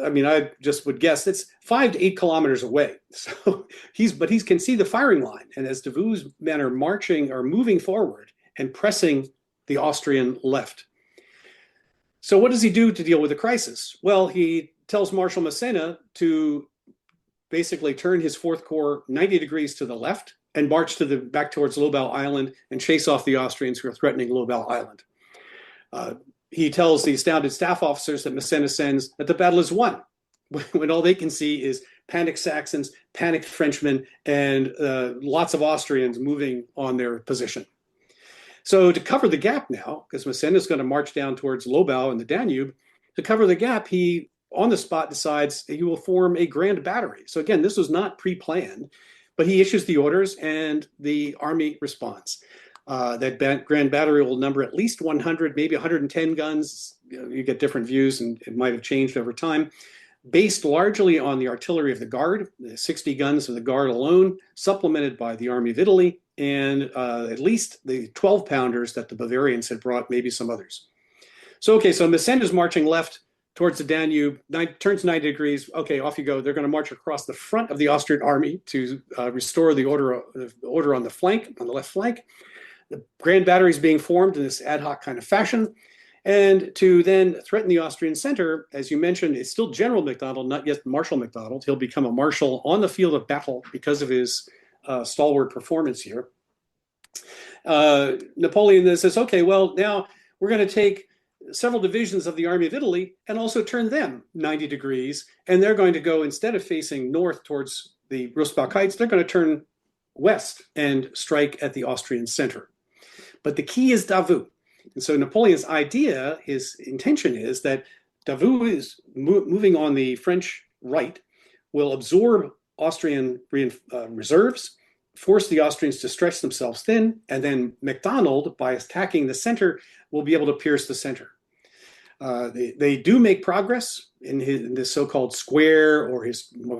I just would guess that's 5 to 8 kilometers away. So he can see the firing line. And as Davout's men are moving forward and pressing the Austrian left. So what does he do to deal with the crisis? Well, he tells Marshal Massena to basically turn his 4th Corps 90 degrees to the left and march back towards Lobau Island and chase off the Austrians who are threatening Lobau Island. He tells the astounded staff officers that Massena sends that the battle is won, when all they can see is panicked Saxons, panicked Frenchmen, and lots of Austrians moving on their position. So to cover the gap now, because Massena is going to march down towards Lobau and the Danube, to cover the gap, he, on the spot, decides he will form a grand battery. So again, this was not pre-planned, but he issues the orders and the army responds. That grand battery will number at least 100, maybe 110 guns. You get different views, and it might have changed over time. Based largely on the artillery of the Guard, the 60 guns of the Guard alone, supplemented by the Army of Italy, and at least the 12-pounders that the Bavarians had brought, maybe some others. So Massena is marching left towards the Danube, turns 90 degrees. Okay, off you go. They're going to march across the front of the Austrian army to restore the order on the flank, on the left flank. The grand battery is being formed in this ad hoc kind of fashion. And to then threaten the Austrian center, as you mentioned, it's still General Macdonald, not yet Marshal Macdonald. He'll become a marshal on the field of battle because of his stalwart performance here. Napoleon then says, okay, well, now we're going to take several divisions of the Army of Italy and also turn them 90 degrees. And they're going to go, instead of facing north towards the Rossbach Heights, they're going to turn west and strike at the Austrian center. But the key is Davout. And so Napoleon's idea, his intention is that Davout is moving on the French right, will absorb Austrian reserves, force the Austrians to stretch themselves thin, and then Macdonald, by attacking the center, will be able to pierce the center. They do make progress in this so-called square or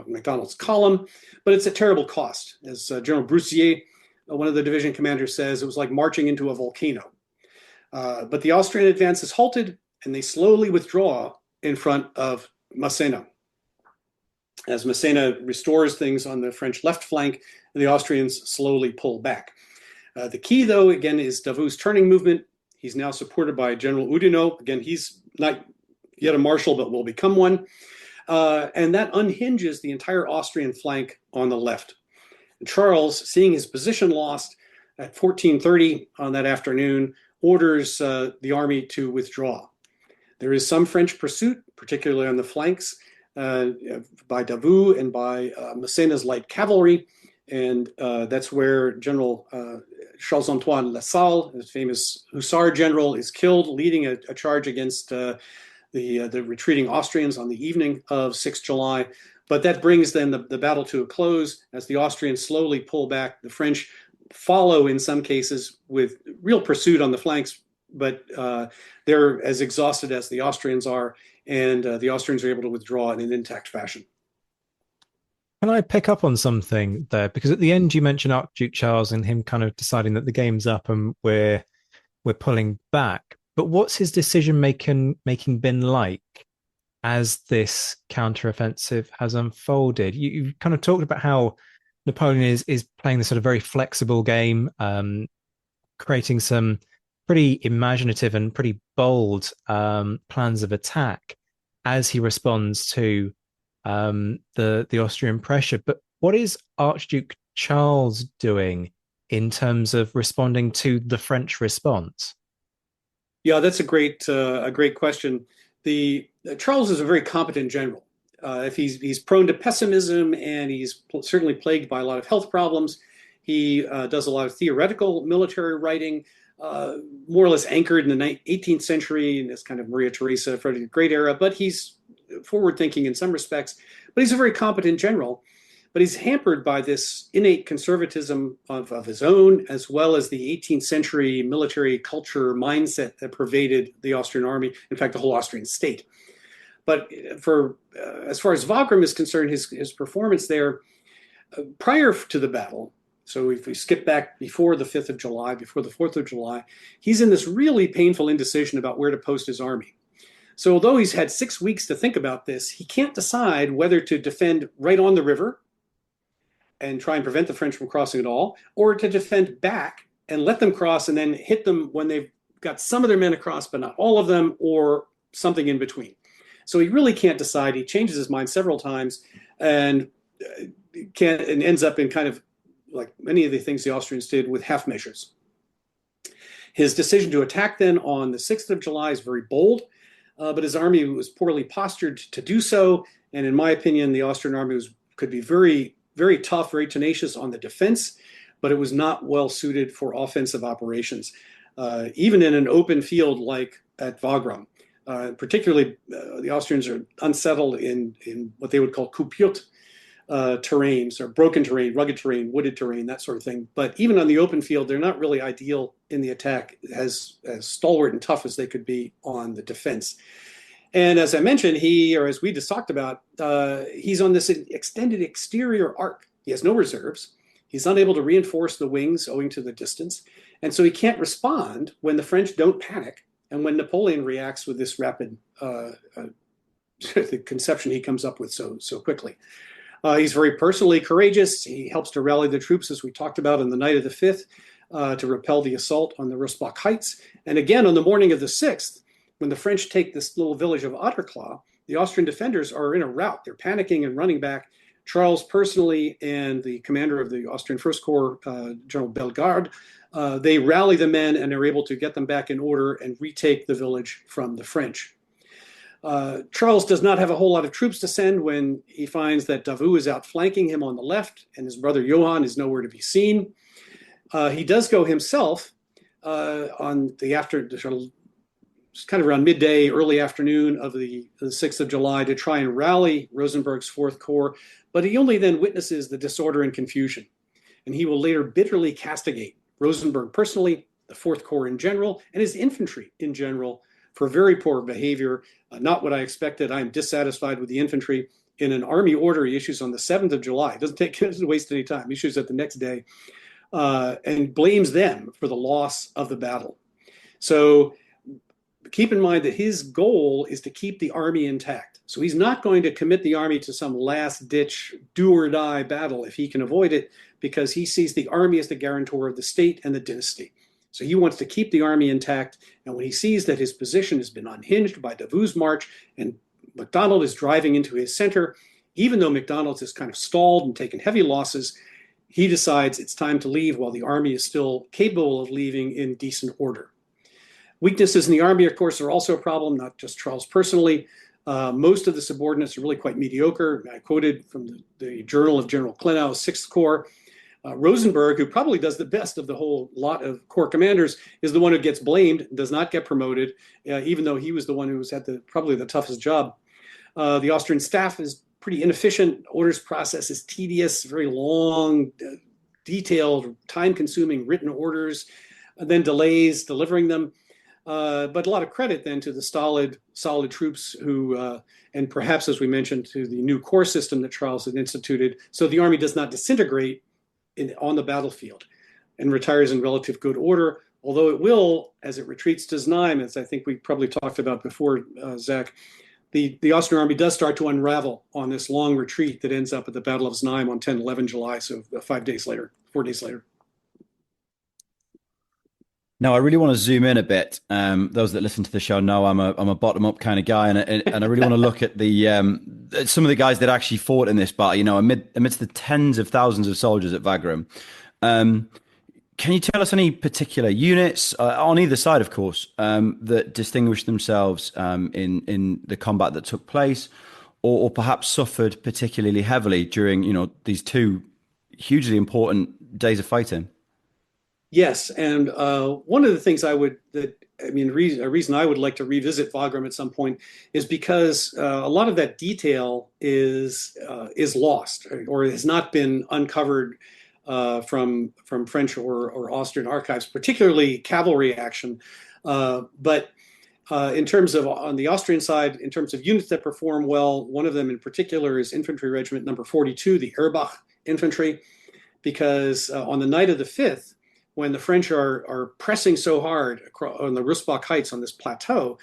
Macdonald's column, but it's a terrible cost. As General Broussier, one of the division commanders, says, it was like marching into a volcano. But the Austrian advance is halted, and they slowly withdraw in front of Massena. As Massena restores things on the French left flank, the Austrians slowly pull back. The key, though, again, is Davout's turning movement. He's now supported by General Oudinot. Again, he's not yet a marshal, but will become one. And that unhinges the entire Austrian flank on the left. And Charles, seeing his position lost at 14:30 on that afternoon, orders the army to withdraw. There is some French pursuit, particularly on the flanks, by Davout and by Massena's light cavalry. And that's where General Charles-Antoine Lassalle, the famous Hussar general, is killed, leading a charge against the retreating Austrians on the evening of 6 July. But that brings then the battle to a close as the Austrians slowly pull back. The French follow in some cases with real pursuit on the flanks, but they're as exhausted as the Austrians are, and the Austrians are able to withdraw in an intact fashion. Can I pick up on something there? Because at the end you mentioned Archduke Charles and him kind of deciding that the game's up and we're pulling back. But what's his decision making been like as this counteroffensive has unfolded? You've kind of talked about how Napoleon is playing this sort of very flexible game, creating some pretty imaginative and pretty bold plans of attack as he responds to the Austrian pressure. But what is Archduke Charles doing in terms of responding to the French response? Yeah, that's a great question. Charles is a very competent general. If he's prone to pessimism and he's certainly plagued by a lot of health problems, he does a lot of theoretical military writing, more or less anchored in the 18th century in this kind of Maria Theresa, Frederick the Great era. But he's forward-thinking in some respects. But he's a very competent general. But he's hampered by this innate conservatism of his own, as well as the 18th century military culture mindset that pervaded the Austrian army, in fact, the whole Austrian state. But as far as Wagram is concerned, his performance there prior to the battle, so if we skip back before the 5th of July, before the 4th of July, he's in this really painful indecision about where to post his army. So although he's had 6 weeks to think about this, he can't decide whether to defend right on the river and try and prevent the French from crossing at all, or to defend back and let them cross and then hit them when they've got some of their men across, but not all of them, or something in between. So he really can't decide. He changes his mind several times and ends up in kind of like many of the things the Austrians did with half measures. His decision to attack then on the 6th of July is very bold, but his army was poorly postured to do so. And in my opinion, the Austrian army could be very, very tough, very tenacious on the defense, but it was not well suited for offensive operations, even in an open field like at Wagram. Particularly, the Austrians are unsettled in what they would call coupure terrains, or broken terrain, rugged terrain, wooded terrain, that sort of thing. But even on the open field, they're not really ideal in the attack, as stalwart and tough as they could be on the defense. And as I mentioned, as we just talked about, he's on this extended exterior arc. He has no reserves. He's unable to reinforce the wings owing to the distance. And so he can't respond when the French don't panic and when Napoleon reacts with this rapid the conception he comes up with so quickly. He's very personally courageous. He helps to rally the troops, as we talked about, on the night of the 5th to repel the assault on the Rossbach Heights. And again, on the morning of the 6th, when the French take this little village of Otterclaw, the Austrian defenders are in a rout. They're panicking and running back. Charles personally and the commander of the Austrian First Corps, General Bellegarde, they rally the men and are able to get them back in order and retake the village from the French. Charles does not have a whole lot of troops to send when he finds that Davout is outflanking him on the left and his brother Johann is nowhere to be seen. He does go himself on the it's kind of around midday, early afternoon of the 6th of July to try and rally Rosenberg's Fourth Corps, but he only then witnesses the disorder and confusion. And he will later bitterly castigate Rosenberg personally, the Fourth Corps in general, and his infantry in general for very poor behavior. Not what I expected. I am dissatisfied with the infantry. In an army order he issues on the 7th of July, doesn't waste any time, he issues it the next day, and blames them for the loss of the battle. So keep in mind that his goal is to keep the army intact. So he's not going to commit the army to some last-ditch do-or-die battle if he can avoid it, because he sees the army as the guarantor of the state and the dynasty. So he wants to keep the army intact, and when he sees that his position has been unhinged by Davout's march and Macdonald is driving into his center, even though Macdonald has kind of stalled and taken heavy losses, he decides it's time to leave while the army is still capable of leaving in decent order. Weaknesses in the army, of course, are also a problem, not just Charles personally. Most of the subordinates are really quite mediocre. I quoted from the Journal of General Klenau's Sixth Corps. Rosenberg, who probably does the best of the whole lot of corps commanders, is the one who gets blamed, does not get promoted, even though he was the one who was had probably the toughest job. The Austrian staff is pretty inefficient. Orders process is tedious, very long, detailed, time-consuming written orders, and then delays delivering them. But a lot of credit then to the solid troops who, and perhaps, as we mentioned, to the new corps system that Charles had instituted, so the army does not disintegrate on the battlefield and retires in relative good order, although it will, as it retreats to Znaim, as I think we probably talked about before, Zach, the Austrian army does start to unravel on this long retreat that ends up at the Battle of Znaim on 10-11 July, so 4 days later. Now, I really want to zoom in a bit. Those that listen to the show know I'm a bottom-up kind of guy, and I really want to look at the some of the guys that actually fought in this battle. You know, amidst the tens of thousands of soldiers at Wagram. Can you tell us any particular units on either side, of course, that distinguished themselves in the combat that took place, or perhaps suffered particularly heavily during these two hugely important days of fighting? Yes, and one of the things a reason I would like to revisit Wagram at some point is because a lot of that detail is lost or has not been uncovered from French or Austrian archives, particularly cavalry action. But in terms of on the Austrian side, in terms of units that perform well, one of them in particular is Infantry Regiment number 42, the Erbach Infantry, because on the night of the 5th, when the French are pressing so hard on the Russbach Heights on this plateau,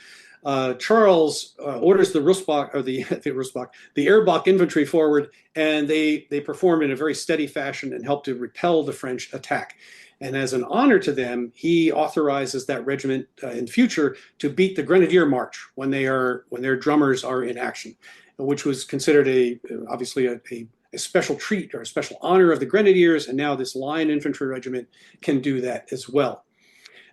Charles orders the Russbach or the Erbach infantry forward, and they perform in a very steady fashion and help to repel the French attack. And as an honor to them, he authorizes that regiment in future to beat the Grenadier March when their drummers are in action, which was considered obviously a special treat or a special honor of the Grenadiers, and now this line infantry regiment can do that as well.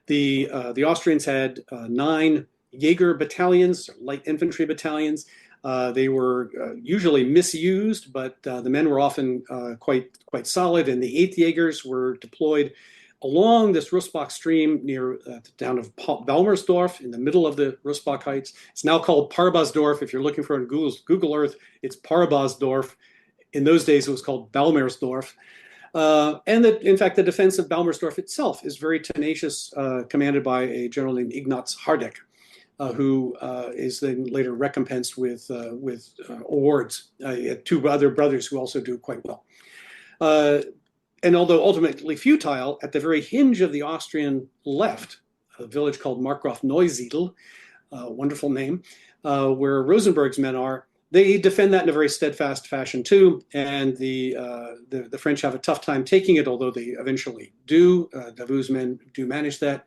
The Austrians had 9 Jaeger battalions, light infantry battalions. They were usually misused, but the men were often quite solid, and the 8th Jaegers were deployed along this Russbach stream near the town of Balmersdorf in the middle of the Russbach Heights. It's now called Parabasdorf. If you're looking for it on Google Earth, it's Parabasdorf. In those days, it was called Balmersdorf. And in fact, the defense of Balmersdorf itself is very tenacious, commanded by a general named Ignaz Hardek, who is then later recompensed with awards. 2 other brothers who also do quite well. And although ultimately futile, at the very hinge of the Austrian left, a village called Markgraf Neusiedl, wonderful name, where Rosenberg's men are, they defend that in a very steadfast fashion too, and the French have a tough time taking it, although they eventually do. Davout's men do manage that.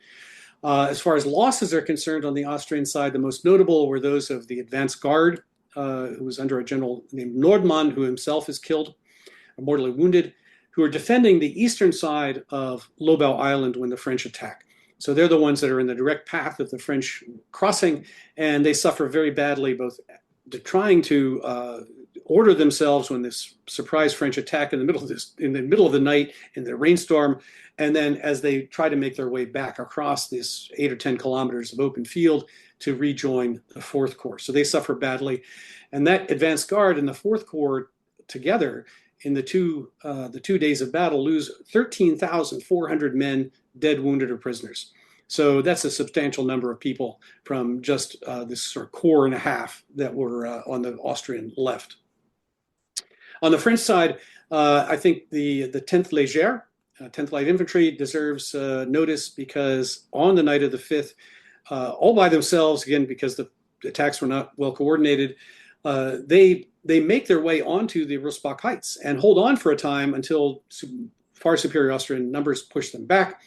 As far as losses are concerned on the Austrian side, the most notable were those of the advance guard, who was under a general named Nordmann, who himself is killed, mortally wounded, who are defending the eastern side of Lobau Island when the French attack. So they're the ones that are in the direct path of the French crossing, and they suffer very badly, both trying to order themselves when this surprise French attack in the middle of the night in the rainstorm, and then as they try to make their way back across this 8 or 10 kilometers of open field to rejoin the Fourth Corps. So they suffer badly, and that advance guard and the Fourth Corps together in the two days of battle lose 13,400 men, dead, wounded, or prisoners. So that's a substantial number of people from just this sort of corps and a half that were on the Austrian left. On the French side, I think the 10th Léger, 10th Light Infantry, deserves notice because on the night of the 5th, all by themselves, again, because the attacks were not well coordinated, they make their way onto the Rossbach Heights and hold on for a time until far superior Austrian numbers push them back.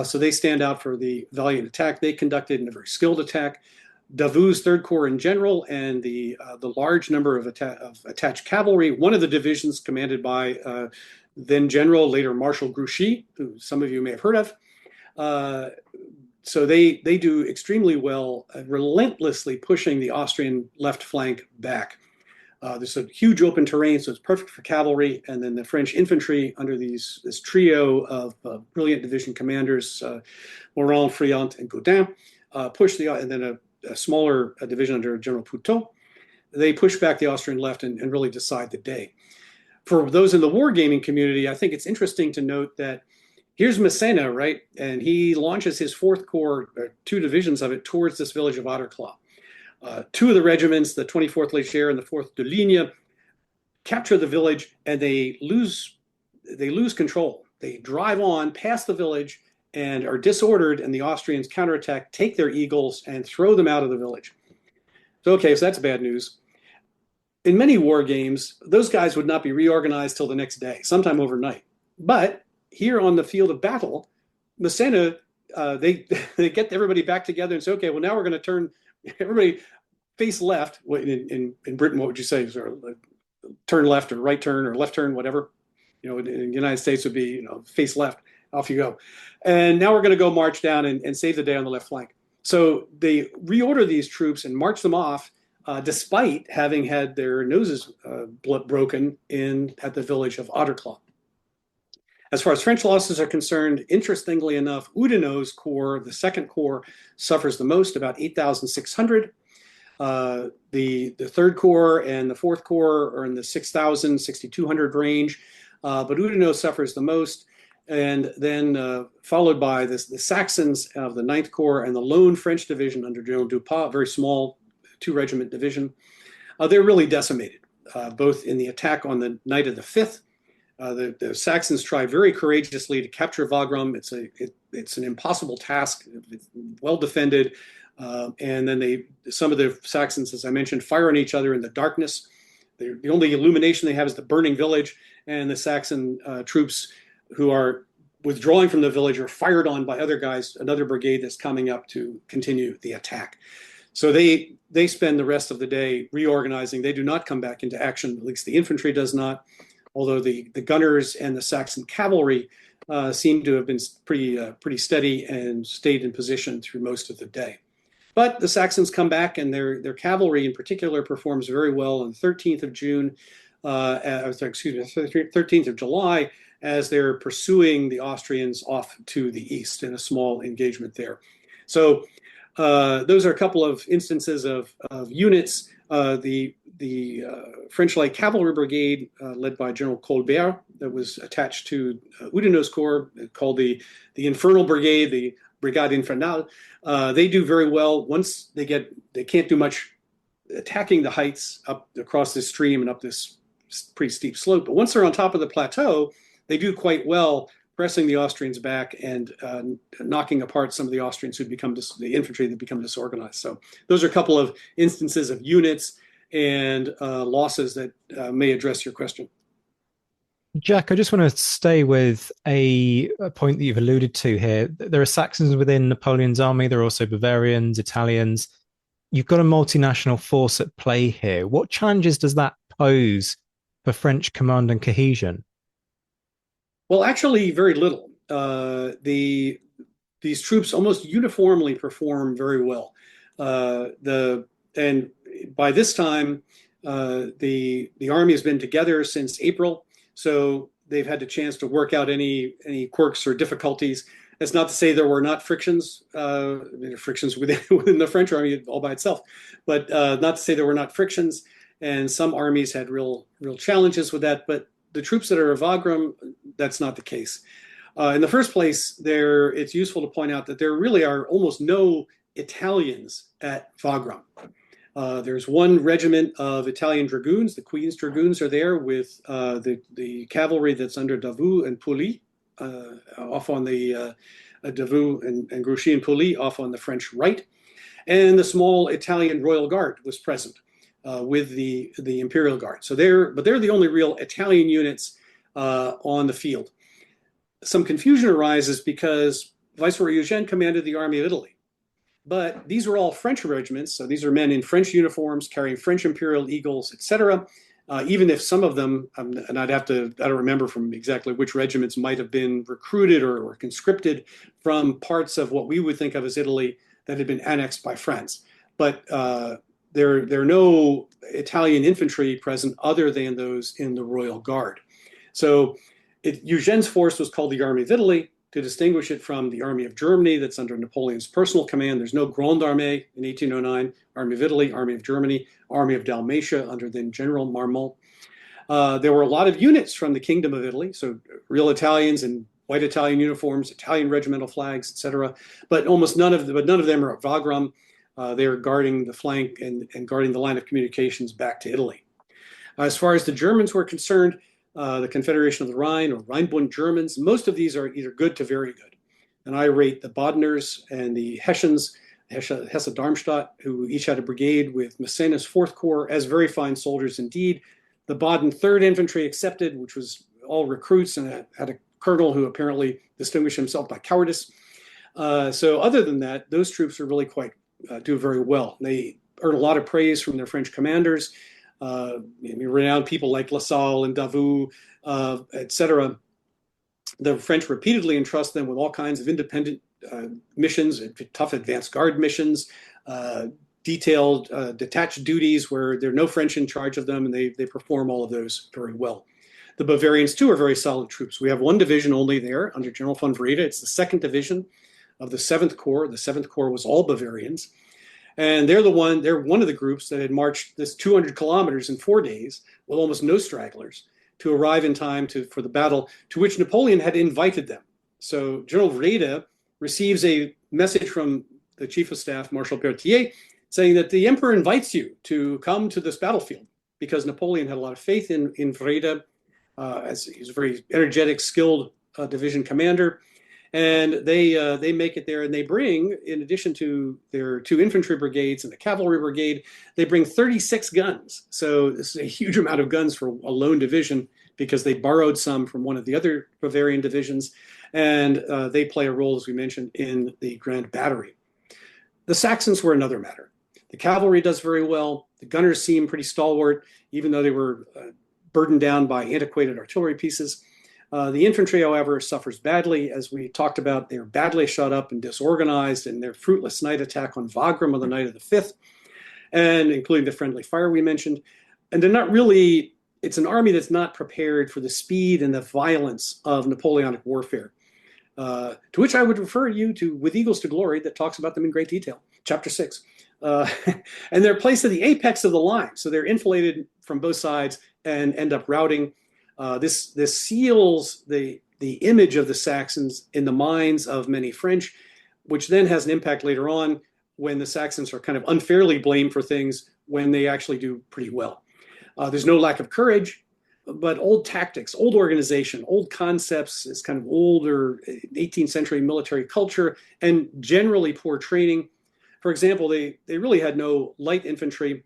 So they stand out for the valiant attack they conducted in a very skilled attack. Davout's Third Corps in general and the large number of attached cavalry, one of the divisions commanded by then General, later Marshal Grouchy, who some of you may have heard of. So they do extremely well, relentlessly pushing the Austrian left flank back. There's a huge open terrain, so it's perfect for cavalry. And then the French infantry, under this trio of brilliant division commanders, Morand, Friant, and Gaudin, push and then a smaller division under General Poutot. They push back the Austrian left and really decide the day. For those in the wargaming community, I think it's interesting to note that here's Massena, right? And he launches his Fourth Corps, two divisions of it, towards this village of Otterclaw. Two of the regiments, the 24th Léger and the 4th de Ligne, capture the village and they lose control. They drive on past the village and are disordered, and the Austrians counterattack, take their eagles, and throw them out of the village. So, okay, so that's bad news. In many war games, those guys would not be reorganized till the next day, sometime overnight. But here on the field of battle, Massena, they get everybody back together and say, okay, well, now we're going to turn everybody face left. In Britain, what would you say? Sort of turn left or right turn or left turn, whatever. In the United States would be, face left. Off you go. And now we're going to go march down and save the day on the left flank. So they reorder these troops and march them off, despite having had their noses broken at the village of Otterclaw. As far as French losses are concerned, interestingly enough, Oudinot's corps, the Second Corps, suffers the most, about 8,600. The Third Corps and the Fourth Corps are in the 6,000, 6,200 range, but Oudinot suffers the most. And then followed by the Saxons of the Ninth Corps and the lone French division under General Dupas, very small two-regiment division. They're really decimated, both in the attack on the night of the 5th. The Saxons try very courageously to capture Wagram. It's an impossible task. It's well defended. And then some of the Saxons, as I mentioned, fire on each other in the darkness. The only illumination they have is the burning village, and the Saxon troops who are withdrawing from the village are fired on by other guys, another brigade that's coming up to continue the attack. So they spend the rest of the day reorganizing. They do not come back into action, at least the infantry does not, although the gunners and the Saxon cavalry seem to have been pretty steady and stayed in position through most of the day. But the Saxons come back, and their cavalry in particular performs very well on the 13th of June, 13th of July, as they're pursuing the Austrians off to the east in a small engagement there. So those are a couple of instances of units. The French Light Cavalry Brigade, led by General Colbert, that was attached to Oudinot's corps, called the Infernal Brigade, the Brigade Infernale. They do very well. Once they can't do much attacking the heights up across this stream and up this pretty steep slope. But once they're on top of the plateau, they do quite well, pressing the Austrians back and knocking apart some of the Austrians who become the infantry that become disorganized. So those are a couple of instances of units and losses that may address your question. Jack, I just want to stay with a point that you've alluded to here. There are Saxons within Napoleon's army. There are also Bavarians, Italians. You've got a multinational force at play here. What challenges does that pose for French command and cohesion? Well, actually, very little. These troops almost uniformly perform very well. And by this time, the army has been together since April, so they've had the chance to work out any quirks or difficulties. That's not to say there were not frictions. There are frictions within the French army all by itself, but not to say there were not frictions. And some armies had real challenges with that. But the troops that are at Wagram, that's not the case. In the first place, it's useful to point out that there really are almost no Italians at Wagram. There's one regiment of Italian dragoons. The Queen's dragoons are there with the cavalry that's under Davout and Pouilly, off on the Davout and Grouchy and Pouilly off on the French right. And the small Italian Royal Guard was present with the Imperial Guard. But they're the only real Italian units on the field. Some confusion arises because Viceroy Eugene commanded the Army of Italy. But these are all French regiments, so these are men in French uniforms carrying French imperial eagles, etc. Even if some of them, and I don't remember from exactly which regiments might have been recruited or conscripted from parts of what we would think of as Italy that had been annexed by France. But there are no Italian infantry present other than those in the Royal Guard. So Eugene's force was called the Army of Italy to distinguish it from the Army of Germany that's under Napoleon's personal command. There's no Grande Armée in 1809, Army of Italy, Army of Germany, Army of Dalmatia under then General Marmont. There were a lot of units from the Kingdom of Italy, so real Italians in white Italian uniforms, Italian regimental flags, etc. But none of them are at Wagram. They're guarding the flank and guarding the line of communications back to Italy. As far as the Germans were concerned, the Confederation of the Rhine or Rheinbund Germans, most of these are either good to very good. And I rate the Badeners and the Hessians, Hesse-Darmstadt, who each had a brigade with Massena's 4th Corps, as very fine soldiers indeed. The Baden 3rd Infantry accepted, which was all recruits and had a colonel who apparently distinguished himself by cowardice. So other than that, those troops are really do very well. They earn a lot of praise from their French commanders. Renowned people like Lassalle and Davout, etc. The French repeatedly entrust them with all kinds of independent missions, tough advanced guard missions, detailed detached duties where there are no French in charge of them, and they perform all of those very well. The Bavarians, too, are very solid troops. We have one division only there under General von Wrede. It's the 2nd Division of the 7th Corps. The 7th Corps was all Bavarians. And they're one of the groups that had marched this 200 kilometers in 4 days with almost no stragglers to arrive in time for the battle to which Napoleon had invited them. So General Wrede receives a message from the Chief of Staff, Marshal Berthier, saying that the Emperor invites you to come to this battlefield because Napoleon had a lot of faith in Wrede, as he's a very energetic, skilled division commander. And they make it there, and they bring, in addition to their 2 infantry brigades and the cavalry brigade, they bring 36 guns. So this is a huge amount of guns for a lone division because they borrowed some from one of the other Bavarian divisions, and they play a role, as we mentioned, in the Grand Battery. The Saxons were another matter. The cavalry does very well. The gunners seem pretty stalwart, even though they were burdened down by antiquated artillery pieces. The infantry, however, suffers badly. As we talked about, they're badly shot up and disorganized in their fruitless night attack on Wagram on the night of the 5th, and including the friendly fire we mentioned. And they're not really, it's an army that's not prepared for the speed and the violence of Napoleonic warfare, to which I would refer you to With Eagles to Glory that talks about them in great detail, chapter 6. And they're placed at the apex of the line. So they're enfiladed from both sides and end up routing. This seals the image of the Saxons in the minds of many French, which then has an impact later on when the Saxons are kind of unfairly blamed for things when they actually do pretty well. There's no lack of courage, but old tactics, old organization, old concepts, is kind of older 18th century military culture, and generally poor training. For example, they really had no light infantry.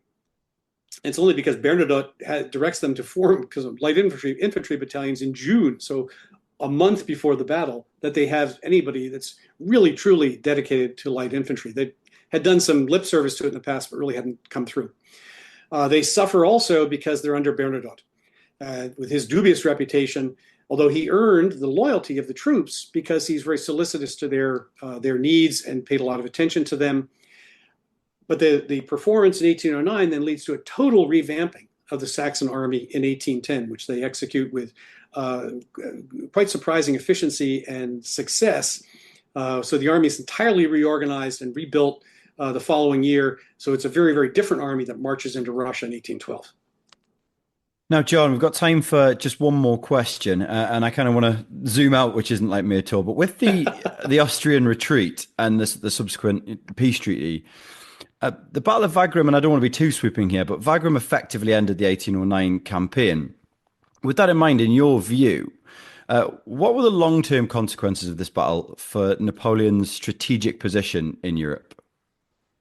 It's only because Bernadotte directs them to form because of light infantry battalions in June, so a month before the battle, that they have anybody that's really truly dedicated to light infantry. They had done some lip service to it in the past, but really hadn't come through. They suffer also because they're under Bernadotte. With his dubious reputation, although he earned the loyalty of the troops because he's very solicitous to their needs and paid a lot of attention to them. But the performance in 1809 then leads to a total revamping of the Saxon army in 1810, which they execute with quite surprising efficiency and success. So the army is entirely reorganized and rebuilt the following year. So it's a very, very different army that marches into Russia in 1812. Now, John, we've got time for just one more question, and I kind of want to zoom out, which isn't like me at all. But with the Austrian retreat and the subsequent peace treaty, the Battle of Wagram, and I don't want to be too sweeping here, but Wagram effectively ended the 1809 campaign. With that in mind, in your view, what were the long-term consequences of this battle for Napoleon's strategic position in Europe?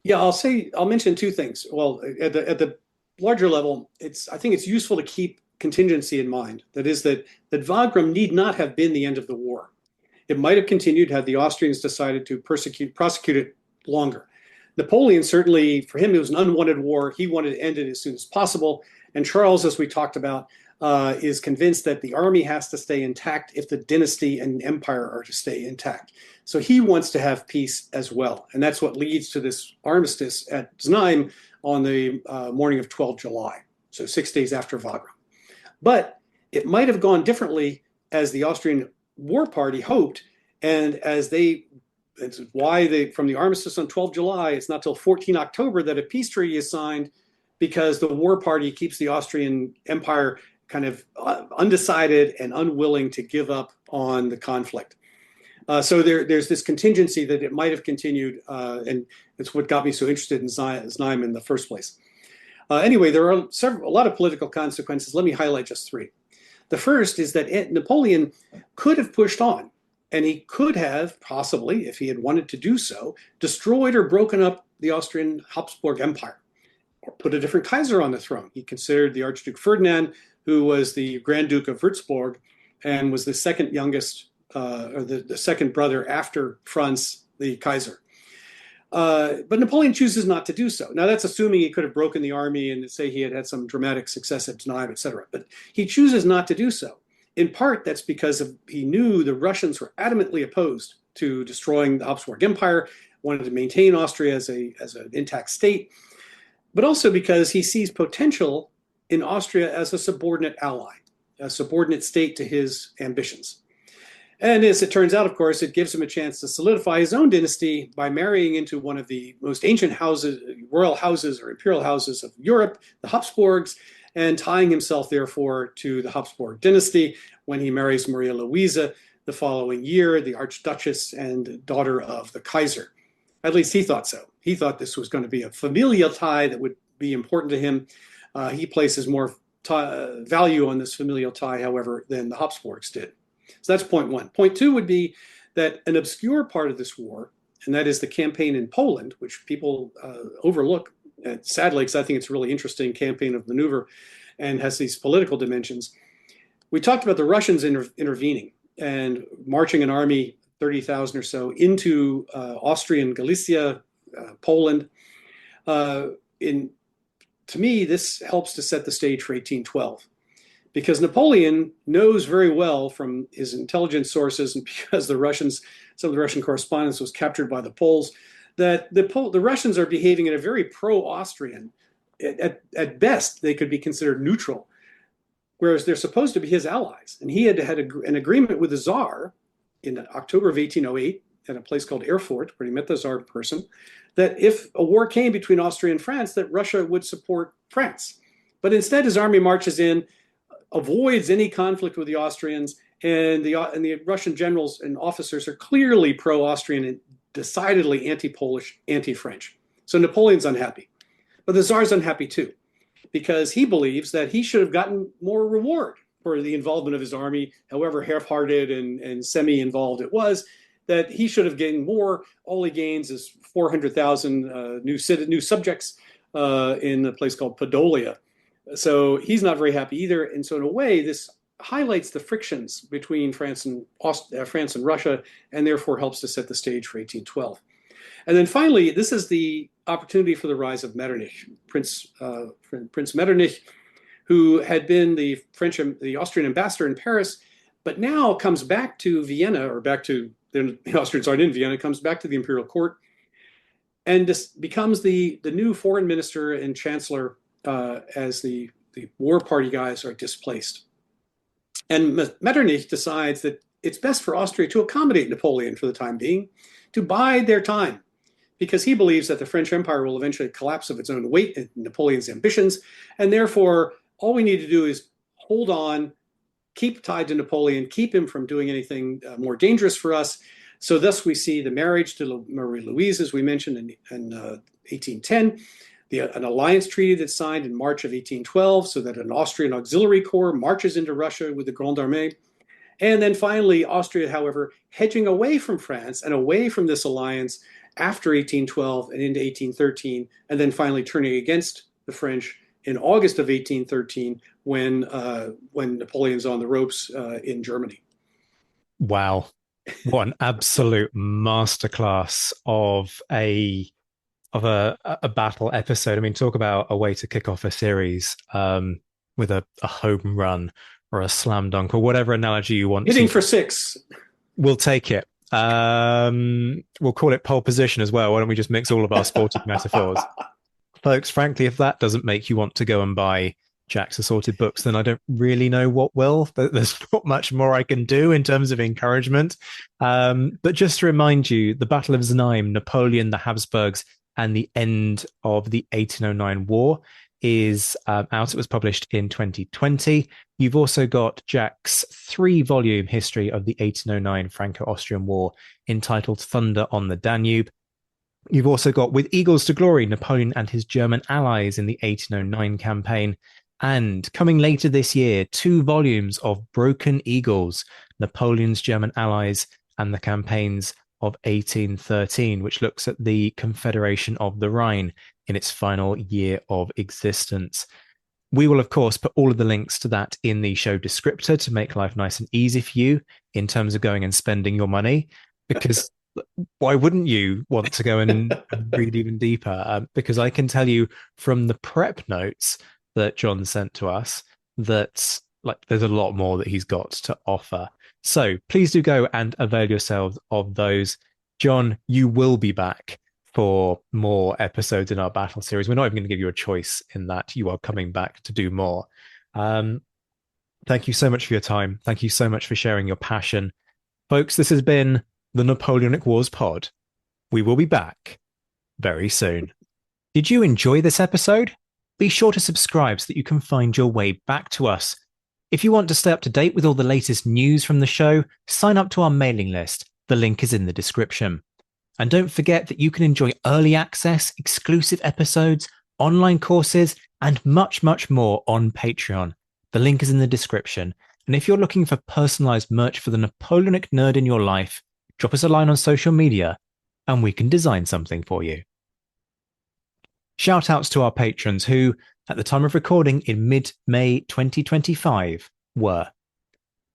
Yeah, I'll mention two things. Well, at the larger level, I think it's useful to keep contingency in mind. That is that Wagram need not have been the end of the war. It might have continued had the Austrians decided to prosecute it longer. Napoleon, certainly, for him, it was an unwanted war. He wanted to end it as soon as possible. And Charles, as we talked about, is convinced that the army has to stay intact if the dynasty and empire are to stay intact. So he wants to have peace as well. And that's what leads to this armistice at Znaim on the morning of 12 July, so 6 days after Wagram. But it might have gone differently as the Austrian war party hoped, and it's why from the armistice on 12 July, it's not till 14 October that a peace treaty is signed, because the war party keeps the Austrian Empire kind of undecided and unwilling to give up on the conflict. So there's this contingency that it might have continued, and it's what got me so interested in Znaim in the first place. Anyway, there are a lot of political consequences. Let me highlight just three. The first is that Napoleon could have pushed on, and he could have possibly, if he had wanted to do so, destroyed or broken up the Austrian Habsburg Empire, or put a different Kaiser on the throne. He considered the Archduke Ferdinand, who was the Grand Duke of Würzburg and was the second youngest, or the second brother after Franz, the Kaiser. But Napoleon chooses not to do so. Now, that's assuming he could have broken the army and say he had some dramatic success at Znaim, etc. But he chooses not to do so. In part, that's because he knew the Russians were adamantly opposed to destroying the Habsburg Empire, wanted to maintain Austria as an intact state, but also because he sees potential in Austria as a subordinate ally, a subordinate state to his ambitions. And as it turns out, of course, it gives him a chance to solidify his own dynasty by marrying into one of the most ancient houses, royal houses or imperial houses of Europe, the Habsburgs, and tying himself, therefore, to the Habsburg dynasty when he marries Maria Louisa the following year, the Archduchess and daughter of the Kaiser. At least he thought so. He thought this was going to be a familial tie that would be important to him. He places more value on this familial tie, however, than the Habsburgs did. So that's point one. Point two would be that an obscure part of this war, and that is the campaign in Poland, which people overlook, sadly, because I think it's a really interesting campaign of maneuver and has these political dimensions. We talked about the Russians intervening and marching an army, 30,000 or so, into Austrian Galicia, Poland. To me, this helps to set the stage for 1812. Because Napoleon knows very well from his intelligence sources, and because some of the Russian correspondence was captured by the Poles, that the Russians are behaving in a very pro-Austrian. At best, they could be considered neutral, whereas they're supposed to be his allies. And he had an agreement with the Tsar in October of 1808 at a place called Erfurt, where he met the Tsar in person, that if a war came between Austria and France, that Russia would support France. But instead, his army marches in, avoids any conflict with the Austrians, and the Russian generals and officers are clearly pro-Austrian and decidedly anti-Polish, anti-French. So Napoleon's unhappy. But the Tsar's unhappy too, because he believes that he should have gotten more reward for the involvement of his army, however half-hearted and semi-involved it was, that he should have gained more. All he gains is 400,000 new subjects in a place called Podolia, So he's not very happy either. And so in a way, this highlights the frictions between France and Russia, and therefore helps to set the stage for 1812. And then finally, this is the opportunity for the rise of Metternich, Prince Metternich, who had been the Austrian ambassador in Paris, but now comes back to Vienna, or back to the Austrians aren't in Vienna, comes back to the imperial court, and becomes the new foreign minister and chancellor as the war party guys are displaced. And Metternich decides that it's best for Austria to accommodate Napoleon for the time being, to bide their time, because he believes that the French Empire will eventually collapse of its own weight and Napoleon's ambitions, and therefore all we need to do is hold on, keep tied to Napoleon, keep him from doing anything more dangerous for us. So thus we see the marriage to Marie Louise, as we mentioned, in 1810, an alliance treaty that's signed in March of 1812, so that an Austrian auxiliary corps marches into Russia with the Grande Armée. And then finally, Austria, however, hedging away from France and away from this alliance after 1812 and into 1813, and then finally turning against the French in August of 1813 when Napoleon's on the ropes in Germany. Wow. What an absolute masterclass of a battle episode. I mean, talk about a way to kick off a series with a home run or a slam dunk or whatever analogy you want. Hitting for six. We'll take it. We'll call it pole position as well. Why don't we just mix all of our sporting metaphors? Folks, frankly, if that doesn't make you want to go and buy Jack's assorted books, then I don't really know what will. There's not much more I can do in terms of encouragement. But just to remind you, the Battle of Znaim, Napoleon, the Habsburgs, and the end of the 1809 war is out. It was published in 2020. You've also got Jack's 3-volume history of the 1809 Franco-Austrian War entitled Thunder on the Danube. You've also got With Eagles to Glory, Napoleon and his German allies in the 1809 campaign. And coming later this year, 2 volumes of Broken Eagles, Napoleon's German allies and the campaigns of 1813, which looks at the Confederation of the Rhine in its final year of existence. We will, of course, put all of the links to that in the show descriptor to make life nice and easy for you in terms of going and spending your money, because why wouldn't you want to go and read even deeper? Because I can tell you from the prep notes that John sent to us that there's a lot more that he's got to offer. So please do go and avail yourselves of those. John, you will be back for more episodes in our battle series. We're not even going to give you a choice in that. You are coming back to do more. Thank you so much for your time. Thank you so much for sharing your passion. Folks, this has been the Napoleonic Wars Pod. We will be back very soon. Did you enjoy this episode? Be sure to subscribe so that you can find your way back to us. If you want to stay up to date with all the latest news from the show, sign up to our mailing list. The link is in the description. And don't forget that you can enjoy early access, exclusive episodes, online courses, and much, much more on Patreon. The link is in the description. And if you're looking for personalized merch for the Napoleonic nerd in your life, drop us a line on social media and we can design something for you. Shout outs to our patrons who, at the time of recording in mid-May 2025, were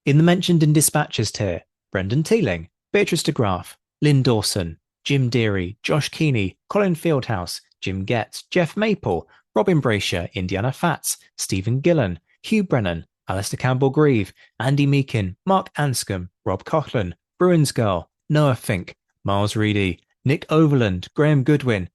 in the mentioned in dispatches tier, Brendan Teeling, Beatrice de Graaf, Lynn Dawson, Jim Deary, Josh Keeney, Colin Fieldhouse, Jim Getz, Jeff Maple, Robin Brasher, Indiana Fats, Stephen Gillen, Hugh Brennan, Alistair Campbell-Grieve, Andy Meakin, Mark Anscombe, Rob Coughlin, Bruins Girl, Noah Fink, Miles Reedy, Nick Overland, Graham Goodwin,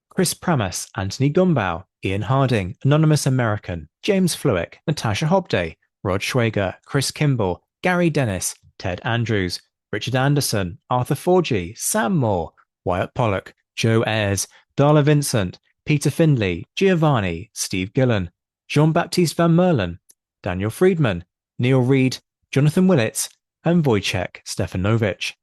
Chris Pramas, Anthony Gumbau, Ian Harding, Anonymous American, James Fluick, Natasha Hobday, Rod Schwager, Chris Kimball, Gary Dennis, Ted Andrews, Richard Anderson, Arthur Forgy, Sam Moore, Wyatt Pollock, Joe Ayres, Darla Vincent, Peter Findlay, Giovanni, Steve Gillen, Jean-Baptiste Van Merlen, Daniel Friedman, Neil Reed, Jonathan Willits, and Wojciech Stefanovic.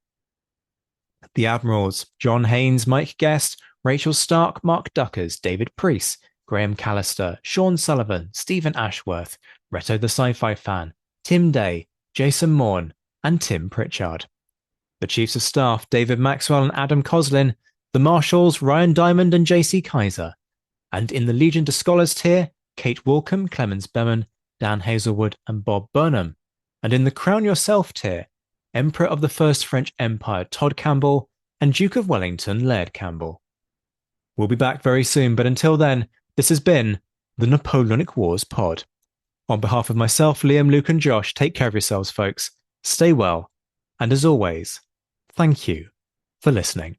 The Admirals, John Haynes, Mike Guest, Rachel Stark, Mark Duckers, David Priest, Graham Callister, Sean Sullivan, Stephen Ashworth, Reto the Sci-Fi Fan, Tim Day, Jason Morn, and Tim Pritchard. The Chiefs of Staff, David Maxwell and Adam Coslin, the Marshals, Ryan Diamond and JC Kaiser. And in the Legion to Scholars tier, Kate Walcombe, Clemens Beman, Dan Hazelwood, and Bob Burnham. And in the Crown Yourself tier, Emperor of the First French Empire Todd Campbell and Duke of Wellington Laird Campbell. We'll be back very soon, but until then, this has been the Napoleonic Wars Pod. On behalf of myself, Liam, Luke, and Josh, take care of yourselves, folks. Stay well, and as always, thank you for listening.